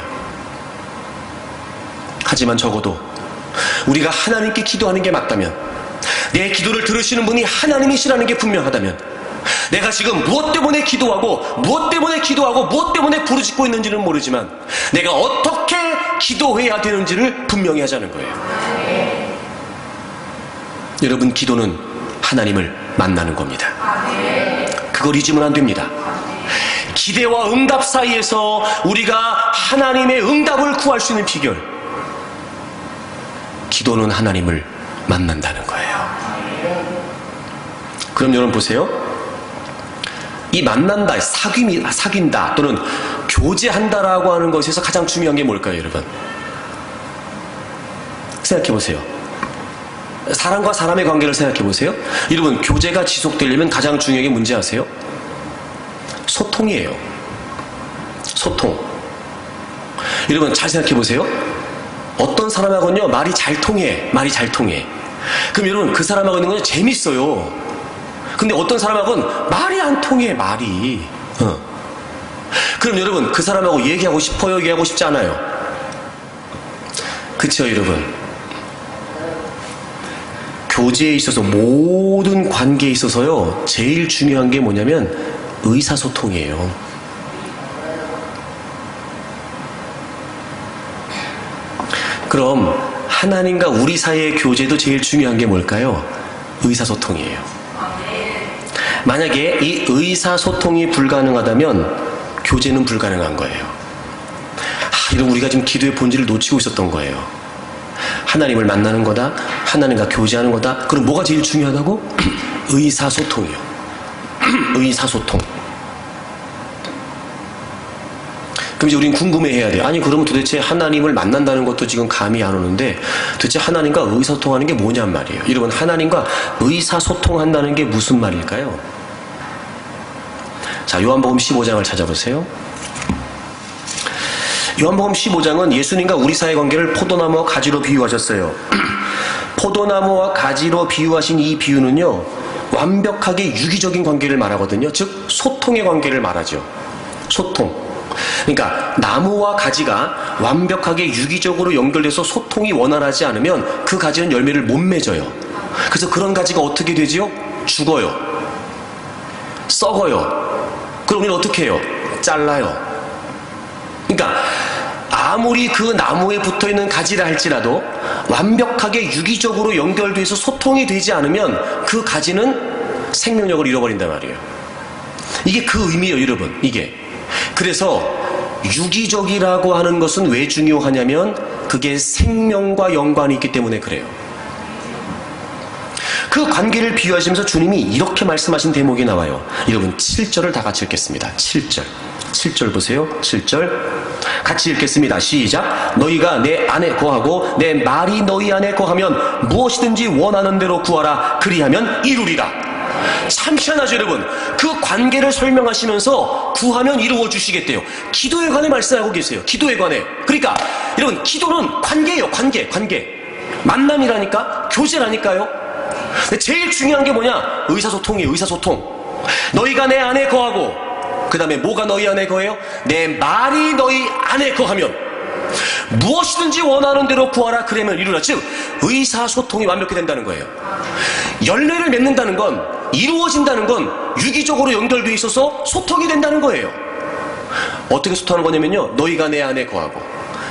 하지만 적어도 우리가 하나님께 기도하는 게 맞다면, 내 기도를 들으시는 분이 하나님이시라는 게 분명하다면, 내가 지금 무엇 때문에 기도하고 무엇 때문에 부르짖고 있는지는 모르지만 내가 어떻게 기도해야 되는지를 분명히 하자는 거예요. 여러분 기도는 하나님을 만나는 겁니다. 그걸 잊으면 안 됩니다. 기대와 응답 사이에서 우리가 하나님의 응답을 구할 수 있는 비결, 기도는 하나님을 만난다는 거예요. 그럼 여러분 보세요. 이 만난다, 사귄다 또는 교제한다라고 하는 것에서 가장 중요한 게 뭘까요? 여러분 생각해 보세요. 사람과 사람의 관계를 생각해 보세요. 여러분, 교제가 지속되려면 가장 중요한 게 뭔지 아세요? 소통이에요. 소통. 여러분, 잘 생각해 보세요. 어떤 사람하고는요, 말이 잘 통해. 말이 잘 통해. 그럼 여러분, 그 사람하고 있는 건 재밌어요. 근데 어떤 사람하고는 말이 안 통해, 말이. 그럼 여러분, 그 사람하고 얘기하고 싶어요? 얘기하고 싶지 않아요? 그쵸, 여러분? 교제에 있어서, 모든 관계에 있어서요, 제일 중요한 게 뭐냐면 의사소통이에요. 그럼 하나님과 우리 사이의 교제도 제일 중요한 게 뭘까요? 의사소통이에요. 만약에 이 의사소통이 불가능하다면 교제는 불가능한 거예요. 이런 우리가 지금 기도의 본질을 놓치고 있었던 거예요. 하나님을 만나는 거다, 하나님과 교제하는 거다. 그럼 뭐가 제일 중요하다고? 의사소통이요. 의사소통. 그럼 이제 우린 궁금해해야 돼요. 아니, 그러면 도대체 하나님을 만난다는 것도 지금 감이 안 오는데 도대체 하나님과 의사소통하는 게 뭐냔 말이에요. 여러분, 하나님과 의사소통한다는 게 무슨 말일까요? 자, 요한복음 15장을 찾아보세요. 요한복음 15장은 예수님과 우리 사이의 관계를 포도나무와 가지로 비유하셨어요. 포도나무와 가지로 비유하신 이 비유는요, 완벽하게 유기적인 관계를 말하거든요. 즉 소통의 관계를 말하죠. 소통. 그러니까 나무와 가지가 완벽하게 유기적으로 연결돼서 소통이 원활하지 않으면 그 가지는 열매를 못 맺어요. 그래서 그런 가지가 어떻게 되지요? 죽어요. 썩어요. 그럼 우리는 어떻게 해요? 잘라요. 그러니까 아무리 그 나무에 붙어있는 가지라 할지라도 완벽하게 유기적으로 연결돼서 소통이 되지 않으면 그 가지는 생명력을 잃어버린단 말이에요. 이게 그 의미예요, 여러분. 이게. 그래서 유기적이라고 하는 것은 왜 중요하냐면 그게 생명과 연관이 있기 때문에 그래요. 그 관계를 비유하시면서 주님이 이렇게 말씀하신 대목이 나와요. 여러분, 7절을 다 같이 읽겠습니다. 7절. 7절 보세요. 7절. 같이 읽겠습니다. 시작. 너희가 내 안에 거하고 내 말이 너희 안에 거하면 무엇이든지 원하는 대로 구하라. 그리하면 이루리라. 참 희한하죠, 여러분. 그 관계를 설명하시면서 구하면 이루어 주시겠대요. 기도에 관해 말씀하고 계세요. 기도에 관해. 그러니까 여러분, 기도는 관계예요. 관계. 만남이라니까, 교제라니까요. 근데 제일 중요한 게 뭐냐? 의사소통이에요. 의사소통. 너희가 내 안에 거하고, 그 다음에 뭐가 너희 안에 거해요? 내 말이 너희 안에 거하면 무엇이든지 원하는 대로 구하라. 그러면 이루라. 즉 의사소통이 완벽히 된다는 거예요. 열매를 맺는다는 건, 이루어진다는 건 유기적으로 연결되어 있어서 소통이 된다는 거예요. 어떻게 소통하는 거냐면요, 너희가 내 안에 거하고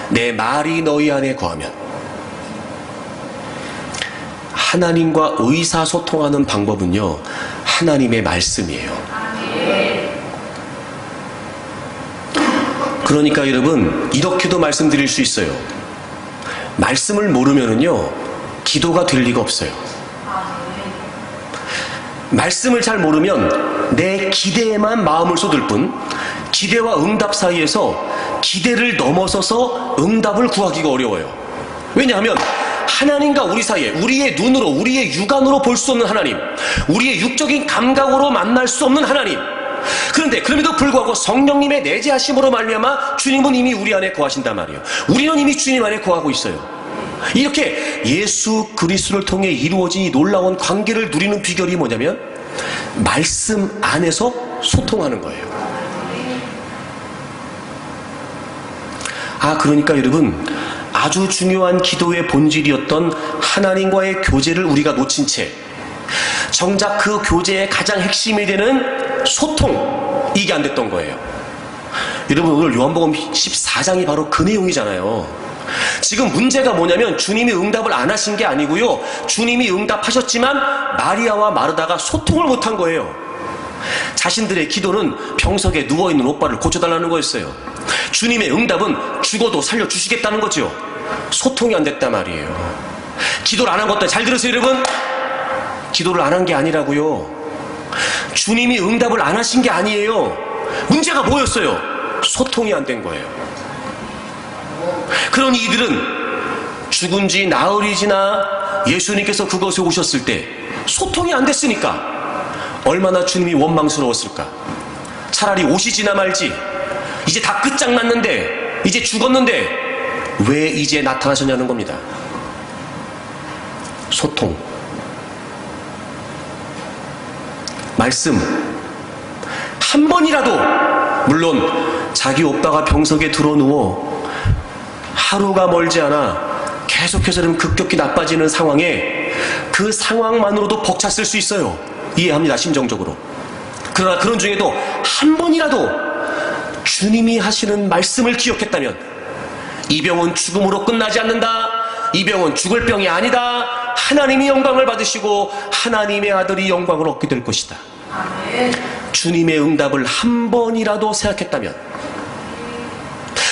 내 말이 너희 안에 거하면. 하나님과 의사소통하는 방법은요, 하나님의 말씀이에요. 그러니까 여러분, 이렇게도 말씀드릴 수 있어요. 말씀을 모르면은요, 기도가 될 리가 없어요. 말씀을 잘 모르면 내 기대에만 마음을 쏟을 뿐, 기대와 응답 사이에서 기대를 넘어서서 응답을 구하기가 어려워요. 왜냐하면 하나님과 우리 사이에, 우리의 눈으로, 우리의 육안으로 볼 수 없는 하나님, 우리의 육적인 감각으로 만날 수 없는 하나님. 그런데 그럼에도 불구하고 성령님의 내재하심으로 말미암아 주님은 이미 우리 안에 거하신단 말이에요. 우리는 이미 주님 안에 거하고 있어요. 이렇게 예수 그리스도를 통해 이루어진 이 놀라운 관계를 누리는 비결이 뭐냐면 말씀 안에서 소통하는 거예요. 그러니까 여러분, 아주 중요한 기도의 본질이었던 하나님과의 교제를 우리가 놓친 채 정작 그 교제의 가장 핵심이 되는 소통, 이게 안 됐던 거예요. 여러분, 오늘 요한복음 14장이 바로 그 내용이잖아요. 지금 문제가 뭐냐면 주님이 응답을 안 하신 게 아니고요, 주님이 응답하셨지만 마리아와 마르다가 소통을 못한 거예요. 자신들의 기도는 병석에 누워있는 오빠를 고쳐달라는 거였어요. 주님의 응답은 죽어도 살려주시겠다는 거죠. 소통이 안 됐단 말이에요. 기도를 안 한 것도, 잘 들으세요 여러분, 기도를 안 한 게 아니라고요. 주님이 응답을 안 하신 게 아니에요. 문제가 뭐였어요? 소통이 안 된 거예요. 그러니 이들은 죽은 지 나흘이지나 예수님께서 그것에 오셨을 때 소통이 안 됐으니까 얼마나 주님이 원망스러웠을까. 차라리 오시지나 말지. 이제 다 끝장났는데, 이제 죽었는데 왜 이제 나타나셨냐는 겁니다. 소통. 말씀 한 번이라도, 물론 자기 오빠가 병석에 들어누워 하루가 멀지 않아 계속해서 급격히 나빠지는 상황에 그 상황만으로도 벅찼을 수 있어요. 이해합니다, 심정적으로. 그러나 그런 중에도 한 번이라도 주님이 하시는 말씀을 기억했다면 이 병은 죽음으로 끝나지 않는다. 이 병은 죽을 병이 아니다. 하나님이 영광을 받으시고 하나님의 아들이 영광을 얻게 될 것이다. 주님의 응답을 한 번이라도 생각했다면,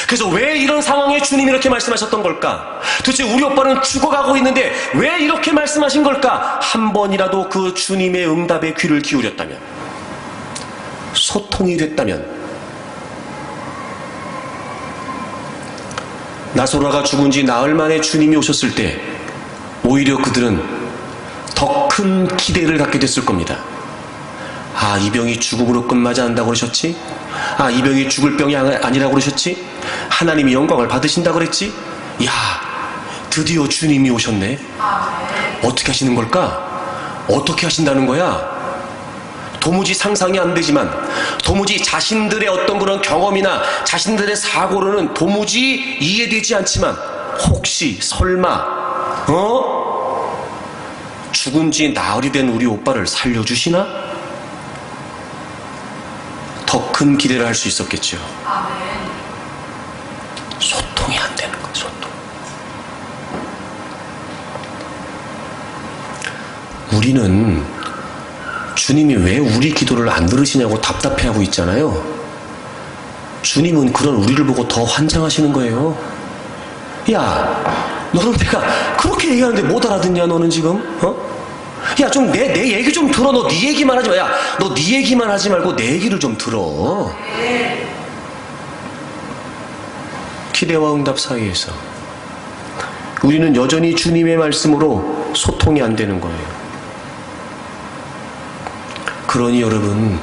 그래서 왜 이런 상황에 주님이 이렇게 말씀하셨던 걸까? 도대체 우리 오빠는 죽어가고 있는데 왜 이렇게 말씀하신 걸까? 한 번이라도 그 주님의 응답에 귀를 기울였다면, 소통이 됐다면, 나소라가 죽은 지 나흘 만에 주님이 오셨을 때 오히려 그들은 더 큰 기대를 갖게 됐을 겁니다. 아, 이 병이 죽음으로 끝나지 않는다고 그러셨지? 아, 이 병이 죽을 병이 아니라고 그러셨지? 하나님이 영광을 받으신다고 그랬지? 야, 드디어 주님이 오셨네. 어떻게 하시는 걸까? 어떻게 하신다는 거야? 도무지 상상이 안 되지만, 도무지 자신들의 어떤 그런 경험이나 자신들의 사고로는 도무지 이해되지 않지만, 혹시 설마 죽은 지 나흘이 된 우리 오빠를 살려주시나? 더 큰 기대를 할 수 있었겠죠. 소통이 안 되는 거야, 소통. 우리는 주님이 왜 우리 기도를 안 들으시냐고 답답해하고 있잖아요. 주님은 그런 우리를 보고 더 환장하시는 거예요. 야, 너는 내가 그렇게 얘기하는데 못 알아듣냐, 너는 지금? 야, 좀 내 얘기 좀 들어. 너 네 얘기만 하지 마. 야, 너 네 얘기만 하지 말고 내 얘기를 좀 들어. 기대와 응답 사이에서 우리는 여전히 주님의 말씀으로 소통이 안 되는 거예요. 그러니 여러분,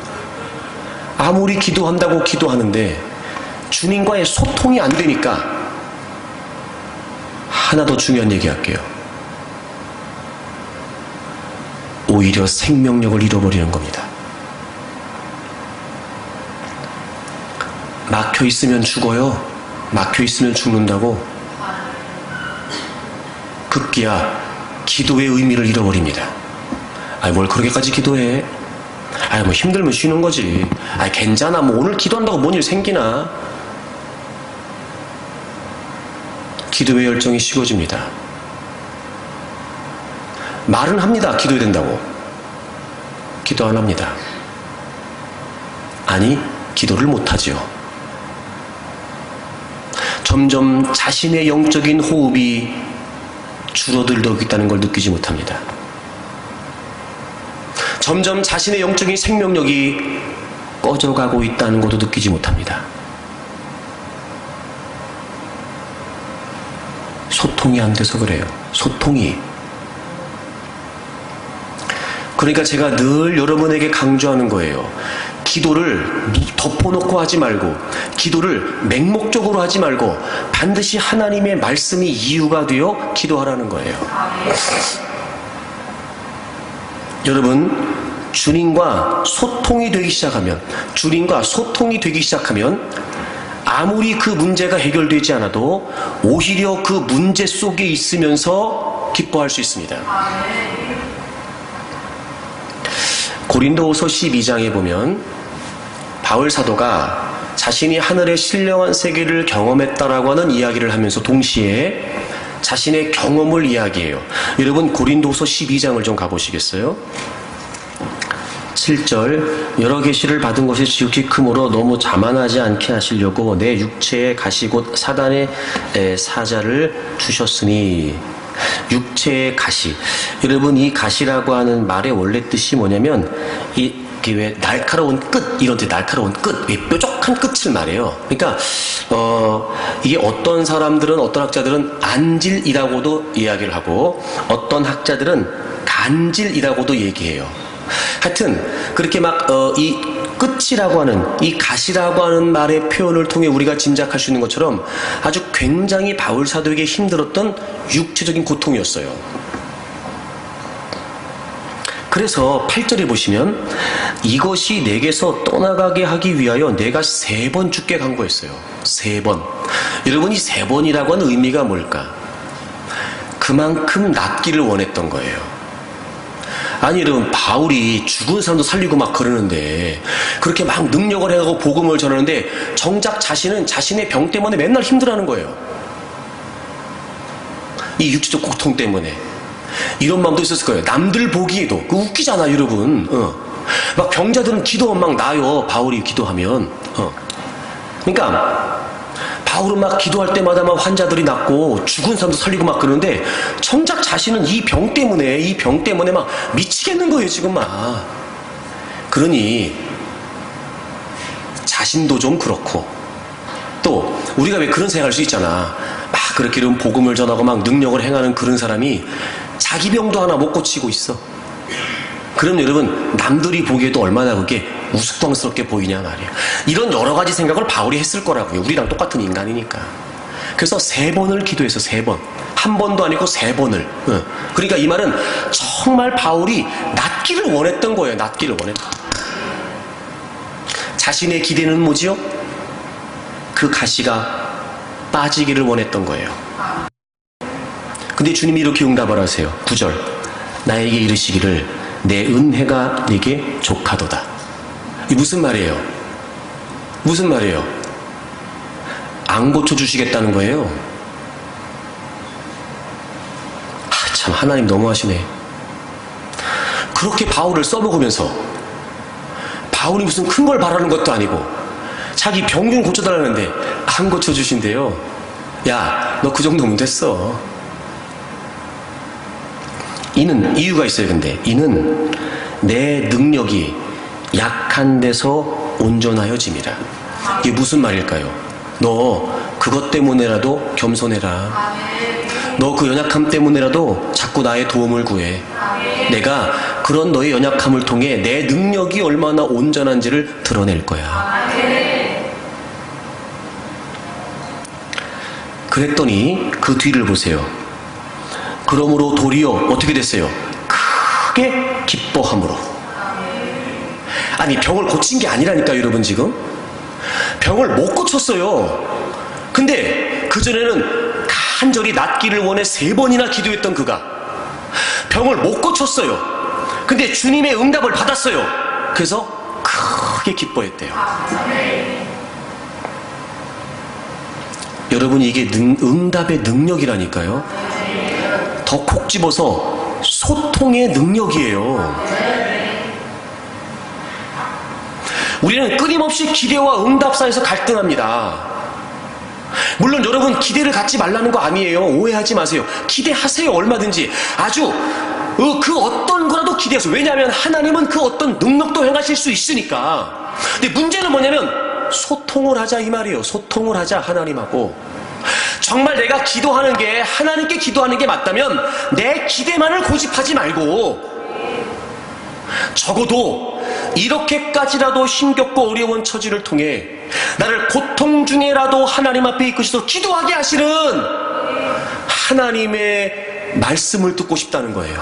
아무리 기도한다고 기도하는데 주님과의 소통이 안 되니까 하나 더 중요한 얘기 할게요. 오히려 생명력을 잃어버리는 겁니다. 막혀 있으면 죽어요. 막혀 있으면 죽는다고. 급기야 기도의 의미를 잃어버립니다. 아이, 뭘 그렇게까지 기도해? 아이, 뭐 힘들면 쉬는 거지. 아이, 괜찮아. 뭐 오늘 기도한다고 뭔 일 생기나? 기도의 열정이 식어집니다. 말은 합니다. 기도해야 된다고. 기도 안 합니다. 아니, 기도를 못하지요. 점점 자신의 영적인 호흡이 줄어들고 있다는 걸 느끼지 못합니다. 점점 자신의 영적인 생명력이 꺼져가고 있다는 것도 느끼지 못합니다. 소통이 안 돼서 그래요. 소통이. 그러니까 제가 늘 여러분에게 강조하는 거예요. 기도를 덮어놓고 하지 말고, 기도를 맹목적으로 하지 말고 반드시 하나님의 말씀이 이유가 되어 기도하라는 거예요. 여러분, 주님과 소통이 되기 시작하면, 아무리 그 문제가 해결되지 않아도 오히려 그 문제 속에 있으면서 기뻐할 수 있습니다. 고린도후서 12장에 보면 바울 사도가 자신이 하늘의 신령한 세계를 경험했다라고 하는 이야기를 하면서 동시에 자신의 경험을 이야기해요. 여러분, 고린도후서 12장을 좀 가보시겠어요? 7절, 여러 계시를 받은 것이 지극히 크므로 너무 자만하지 않게 하시려고 내 육체의 가시 곧 사단의 사자를 주셨으니. 육체의 가시. 여러분, 이 가시라고 하는 말의 원래 뜻이 뭐냐면 이 이게 왜 날카로운 끝, 이런 데 날카로운 끝, 왜 뾰족한 끝을 말해요. 그러니까, 이게 어떤 사람들은, 어떤 학자들은 안질이라고도 이야기를 하고, 어떤 학자들은 간질이라고도 얘기해요. 하여튼, 그렇게 막, 이 끝이라고 하는, 이 가시라고 하는 말의 표현을 통해 우리가 짐작할 수 있는 것처럼 아주 굉장히 바울 사도에게 힘들었던 육체적인 고통이었어요. 그래서 8절에 보시면 이것이 내게서 떠나가게 하기 위하여 내가 3번 죽게 간거였어요. 3번. 여러분, 이 3번이라고 하는 의미가 뭘까? 그만큼 낫기를 원했던 거예요. 아니, 여러분, 바울이 죽은 사람도 살리고 막 그러는데, 그렇게 막 능력을 해가고 복음을 전하는데 정작 자신은 자신의 병 때문에 맨날 힘들어하는 거예요. 이 육체적 고통 때문에. 이런 마음도 있었을 거예요. 남들 보기에도. 그 웃기잖아, 여러분. 막 병자들은 기도하면 막 나요. 바울이 기도하면. 그러니까 바울은 막 기도할 때마다 막 환자들이 낫고 죽은 사람도 살리고 막 그러는데 정작 자신은 이 병 때문에 막 미치겠는 거예요, 지금 막. 그러니 자신도 좀 그렇고, 또 우리가 왜 그런 생각할 수 있잖아. 막 그렇게 이런 복음을 전하고 막 능력을 행하는 그런 사람이 자기 병도 하나 못 고치고 있어. 그럼 여러분, 남들이 보기에도 얼마나 그게 우스꽝스럽게 보이냐 말이에요. 이런 여러 가지 생각을 바울이 했을 거라고요. 우리랑 똑같은 인간이니까. 그래서 3번을 기도해서 3번. 한 번도 아니고 3번을. 그러니까 이 말은 정말 바울이 낫기를 원했던 거예요. 낫기를 원했던. 자신의 기대는 뭐지요? 그 가시가 빠지기를 원했던 거예요. 근데 주님이 이렇게 응답을 하세요. 9절. 나에게 이르시기를 내 은혜가 네게 족하도다. 이 무슨 말이에요? 무슨 말이에요? 안 고쳐주시겠다는 거예요. 참, 하나님 너무하시네. 그렇게 바울을 써먹으면서 바울이 무슨 큰 걸 바라는 것도 아니고 자기 병 좀 고쳐달라는데 안 고쳐주신대요. 야, 너 그 정도면 됐어. 이는 이유가 있어요. 근데 이는 내 능력이 약한 데서 온전하여짐이라. 이게 무슨 말일까요? 너 그것 때문에라도 겸손해라. 너 그 연약함 때문에라도 자꾸 나의 도움을 구해. 내가 그런 너의 연약함을 통해 내 능력이 얼마나 온전한지를 드러낼 거야. 그랬더니 그 뒤를 보세요. 그러므로 도리어 어떻게 됐어요? 크게 기뻐함으로. 아니, 병을 고친 게 아니라니까, 여러분. 지금 병을 못 고쳤어요. 근데 그전에는 간절히 낫기를 원해 3번이나 기도했던 그가 병을 못 고쳤어요. 근데 주님의 응답을 받았어요. 그래서 크게 기뻐했대요. 여러분, 이게 응답의 능력이라니까요. 더 콕 집어서 소통의 능력이에요. 우리는 끊임없이 기대와 응답 사이에서 갈등합니다. 물론 여러분, 기대를 갖지 말라는 거 아니에요. 오해하지 마세요. 기대하세요. 얼마든지. 아주 그 어떤 거라도 기대하세요. 왜냐하면 하나님은 그 어떤 능력도 행하실 수 있으니까. 근데 문제는 뭐냐면 소통을 하자, 이 말이에요. 소통을 하자, 하나님하고. 정말 내가 기도하는 게 하나님께 기도하는 게 맞다면 내 기대만을 고집하지 말고 적어도 이렇게까지라도 힘겹고 어려운 처지를 통해 나를 고통 중에라도 하나님 앞에 이끄셔서 기도하게 하시는 하나님의 말씀을 듣고 싶다는 거예요.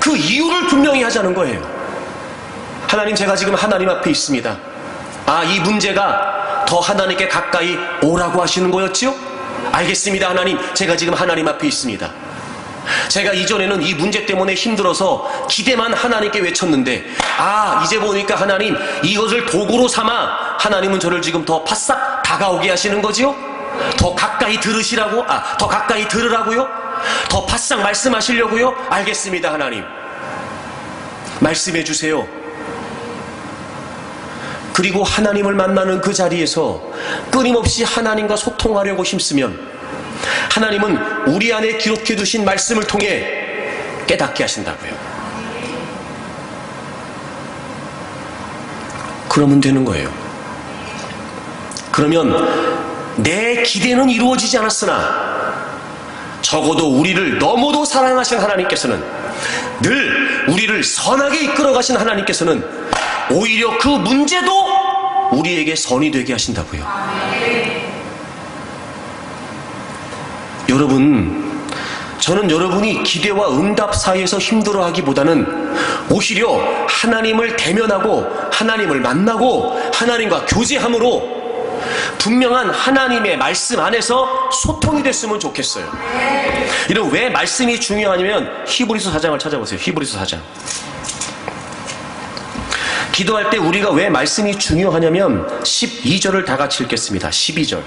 그 이유를 분명히 하자는 거예요. 하나님, 제가 지금 하나님 앞에 있습니다. 아, 이 문제가 더 하나님께 가까이 오라고 하시는 거였지요? 알겠습니다, 하나님. 제가 지금 하나님 앞에 있습니다. 제가 이전에는 이 문제 때문에 힘들어서 기대만 하나님께 외쳤는데, 아, 이제 보니까 하나님, 이것을 도구로 삼아 하나님은 저를 지금 더 바싹 다가오게 하시는 거지요? 더 가까이 들으시라고? 더 가까이 들으라고요? 더 바싹 말씀하시려고요? 알겠습니다, 하나님. 말씀해 주세요. 그리고 하나님을 만나는 그 자리에서 끊임없이 하나님과 소통하려고 힘쓰면 하나님은 우리 안에 기록해 두신 말씀을 통해 깨닫게 하신다고요. 그러면 되는 거예요. 그러면 내 기대는 이루어지지 않았으나 적어도 우리를 너무도 사랑하신 하나님께서는, 늘 우리를 선하게 이끌어 가신 하나님께서는 오히려 그 문제도 우리에게 선이 되게 하신다고요. 여러분, 저는 여러분이 기대와 응답 사이에서 힘들어하기보다는 오히려 하나님을 대면하고 하나님을 만나고 하나님과 교제함으로 분명한 하나님의 말씀 안에서 소통이 됐으면 좋겠어요. 이런 왜 말씀이 중요하냐면 히브리서 4장을 찾아보세요. 히브리서 4장. 기도할 때 우리가 왜 말씀이 중요하냐면 12절을 다 같이 읽겠습니다. 12절.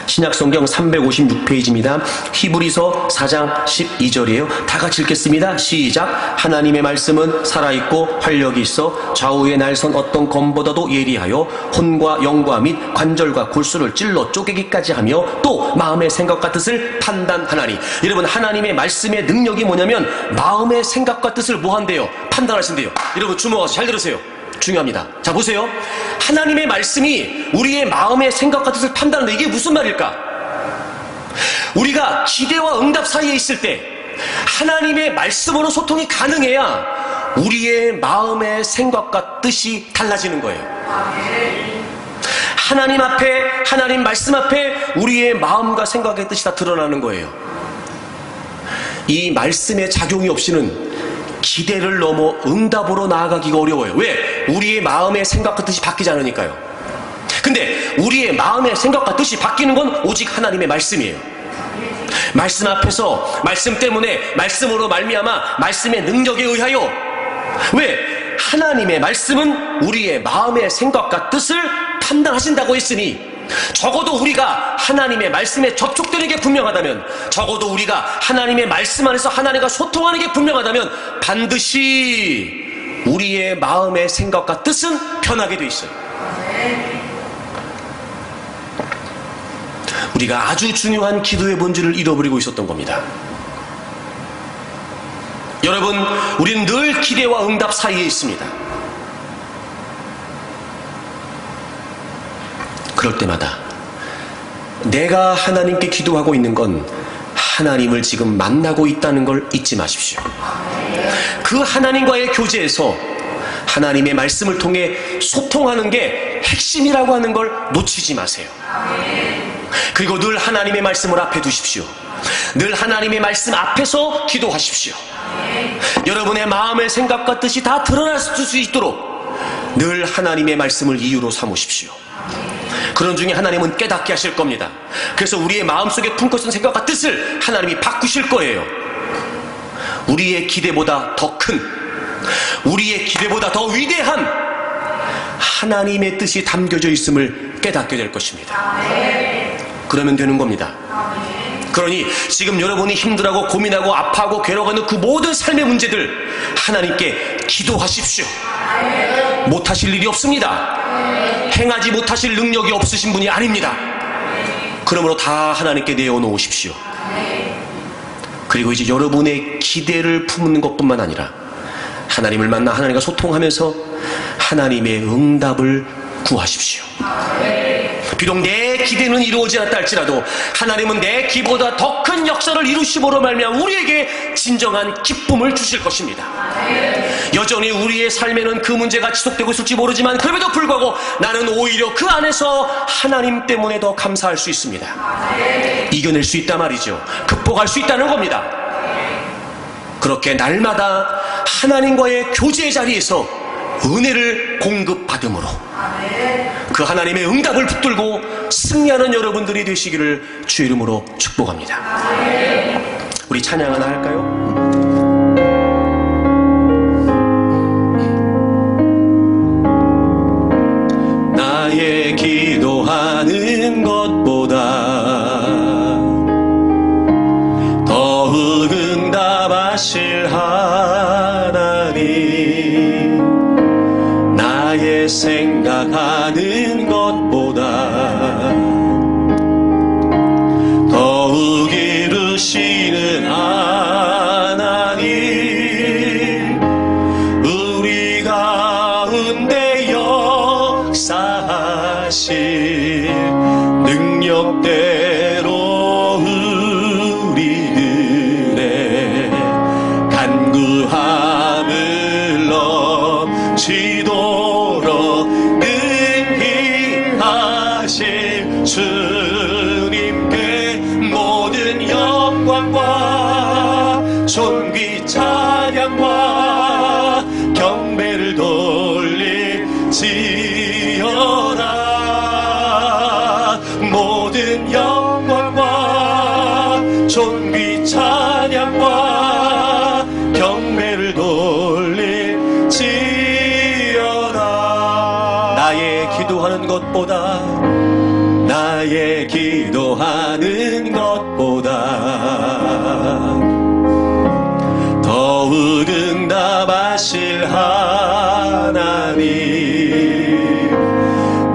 신약성경 356페이지입니다. 히브리서 4장 12절이에요. 다 같이 읽겠습니다. 시작. 하나님의 말씀은 살아있고 활력이 있어 좌우의 날선 어떤 검보다도 예리하여 혼과 영과 및 관절과 골수를 찔러 쪼개기까지 하며 또 마음의 생각과 뜻을 판단하나니. 여러분, 하나님의 말씀의 능력이 뭐냐면 마음의 생각과 뜻을 뭐 한대요? 판단하신대요. 여러분 주목하셔서 잘 들으세요. 중요합니다. 자, 보세요. 하나님의 말씀이 우리의 마음의 생각과 뜻을 판단하는데 이게 무슨 말일까? 우리가 기대와 응답 사이에 있을 때 하나님의 말씀으로 소통이 가능해야 우리의 마음의 생각과 뜻이 달라지는 거예요. 하나님 앞에, 하나님 말씀 앞에 우리의 마음과 생각의 뜻이 다 드러나는 거예요. 이 말씀의 작용이 없이는 기대를 넘어 응답으로 나아가기가 어려워요. 왜? 우리의 마음의 생각과 뜻이 바뀌지 않으니까요. 근데 우리의 마음의 생각과 뜻이 바뀌는 건 오직 하나님의 말씀이에요. 말씀 앞에서, 말씀 때문에, 말씀으로 말미암아 말씀의 능력에 의하여. 왜? 하나님의 말씀은 우리의 마음의 생각과 뜻을 판단하신다고 했으니 적어도 우리가 하나님의 말씀에 접촉되는 게 분명하다면, 적어도 우리가 하나님의 말씀 안에서 하나님과 소통하는 게 분명하다면 반드시 우리의 마음의 생각과 뜻은 변하게 돼 있어요. 우리가 아주 중요한 기도의 본질을 잃어버리고 있었던 겁니다. 여러분, 우리는 늘 기대와 응답 사이에 있습니다. 그럴 때마다 내가 하나님께 기도하고 있는 건 하나님을 지금 만나고 있다는 걸 잊지 마십시오. 그 하나님과의 교제에서 하나님의 말씀을 통해 소통하는 게 핵심이라고 하는 걸 놓치지 마세요. 그리고 늘 하나님의 말씀을 앞에 두십시오. 늘 하나님의 말씀 앞에서 기도하십시오. 여러분의 마음의 생각과 뜻이 다 드러날 수 있도록 늘 하나님의 말씀을 이유로 삼으십시오. 그런 중에 하나님은 깨닫게 하실 겁니다. 그래서 우리의 마음속에 품고 있는 생각과 뜻을 하나님이 바꾸실 거예요. 우리의 기대보다 더 큰, 우리의 기대보다 더 위대한 하나님의 뜻이 담겨져 있음을 깨닫게 될 것입니다. 그러면 되는 겁니다. 그러니 지금 여러분이 힘들어하고 고민하고 아파하고 괴로워하는 그 모든 삶의 문제들 하나님께 기도하십시오. 못하실 일이 없습니다. 행하지 못하실 능력이 없으신 분이 아닙니다. 그러므로 다 하나님께 내어놓으십시오. 그리고 이제 여러분의 기대를 품는 것뿐만 아니라 하나님을 만나 하나님과 소통하면서 하나님의 응답을 구하십시오. 비록 내 기대는 이루어지지 않았다 할지라도 하나님은 내 기보다 더 큰 역사를 이루심으로 말미암아 우리에게 진정한 기쁨을 주실 것입니다. 여전히 우리의 삶에는 그 문제가 지속되고 있을지 모르지만 그럼에도 불구하고 나는 오히려 그 안에서 하나님 때문에 더 감사할 수 있습니다. 이겨낼 수 있단 말이죠. 극복할 수 있다는 겁니다. 그렇게 날마다 하나님과의 교제의 자리에서 은혜를 공급받음으로 그 하나님의 응답을 붙들고 승리하는 여러분들이 되시기를 주 이름으로 축복합니다. 우리 찬양 하나 할까요? 나의 기도하는 것보다 더 응답하실 하나님, 나의 생각하는 것보다 더욱 이루시는 하나님, 우리 가운데 지어라. 나의 기도하는 것보다 나의 기도하는 것보다 더욱 응답하실 하나님,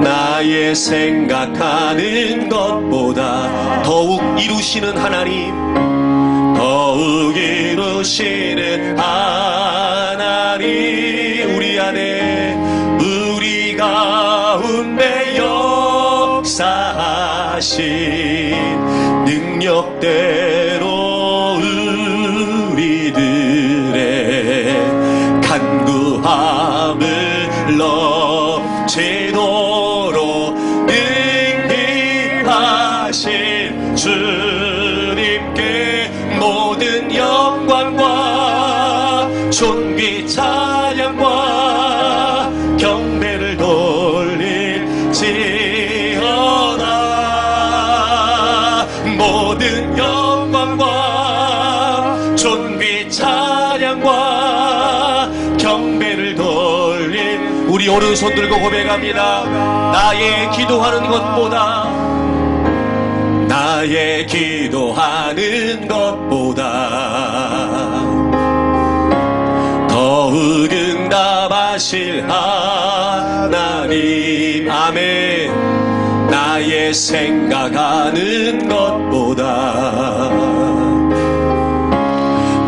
나의 생각하는 것보다 더욱 이루시는 하나님, 더욱 이루시는 하나님, 우리 안에 우리 가운데 역사하신 능력대로 우리들의 간구함을 넘치도록 능히하신 주님께 모든 영광과 존귀 찬양과 경배를 돌릴지어다. 모든 영광과 존귀 찬양과 경배를 돌린 우리 오른손 들고 고백합니다. 나의 기도하는 것보다 나의 기도하는 것보다 더욱 응답하실 하나님, 아멘. 나의 생각하는 것보다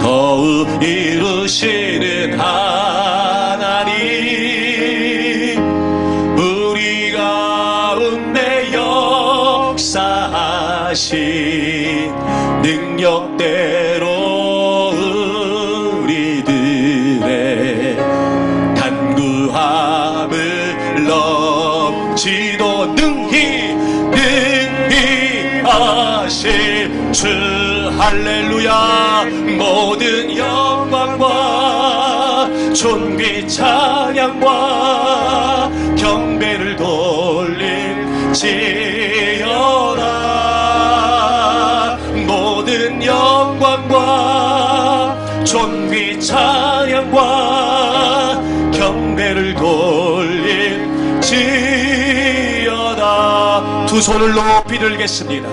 더욱 이루시는 하나님, 우리 가운데 역사하신 능력대로 우리들의 간구함을 넘치도 능히 하실 주, 할렐루야. 모든 영광과 존귀 찬양과 경배를 돌릴지어다. 모든 영광과 존귀 찬양과 경배를 돌릴지어다. 두 손을 높이 들겠습니다.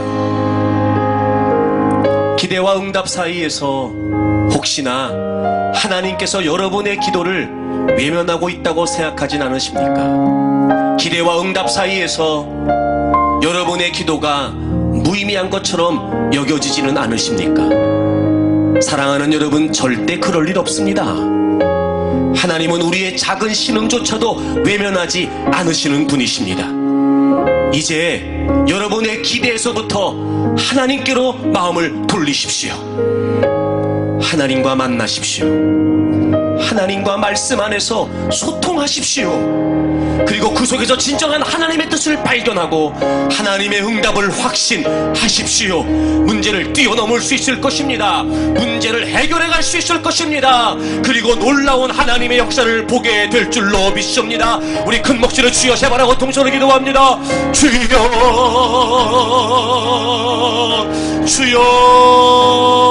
기대와 응답 사이에서 혹시나 하나님께서 여러분의 기도를 외면하고 있다고 생각하진 않으십니까? 기대와 응답 사이에서 여러분의 기도가 무의미한 것처럼 여겨지지는 않으십니까? 사랑하는 여러분, 절대 그럴 일 없습니다. 하나님은 우리의 작은 신음조차도 외면하지 않으시는 분이십니다. 이제 여러분의 기대에서부터 하나님께로 마음을 돌리십시오. 하나님과 만나십시오. 하나님과 말씀 안에서 소통하십시오. 그리고 그 속에서 진정한 하나님의 뜻을 발견하고 하나님의 응답을 확신하십시오. 문제를 뛰어넘을 수 있을 것입니다. 문제를 해결해 갈 수 있을 것입니다. 그리고 놀라운 하나님의 역사를 보게 될 줄로 믿습니다. 우리 큰 목소리를 주여 세 번 하고 동서로 기도합니다. 주여, 주여.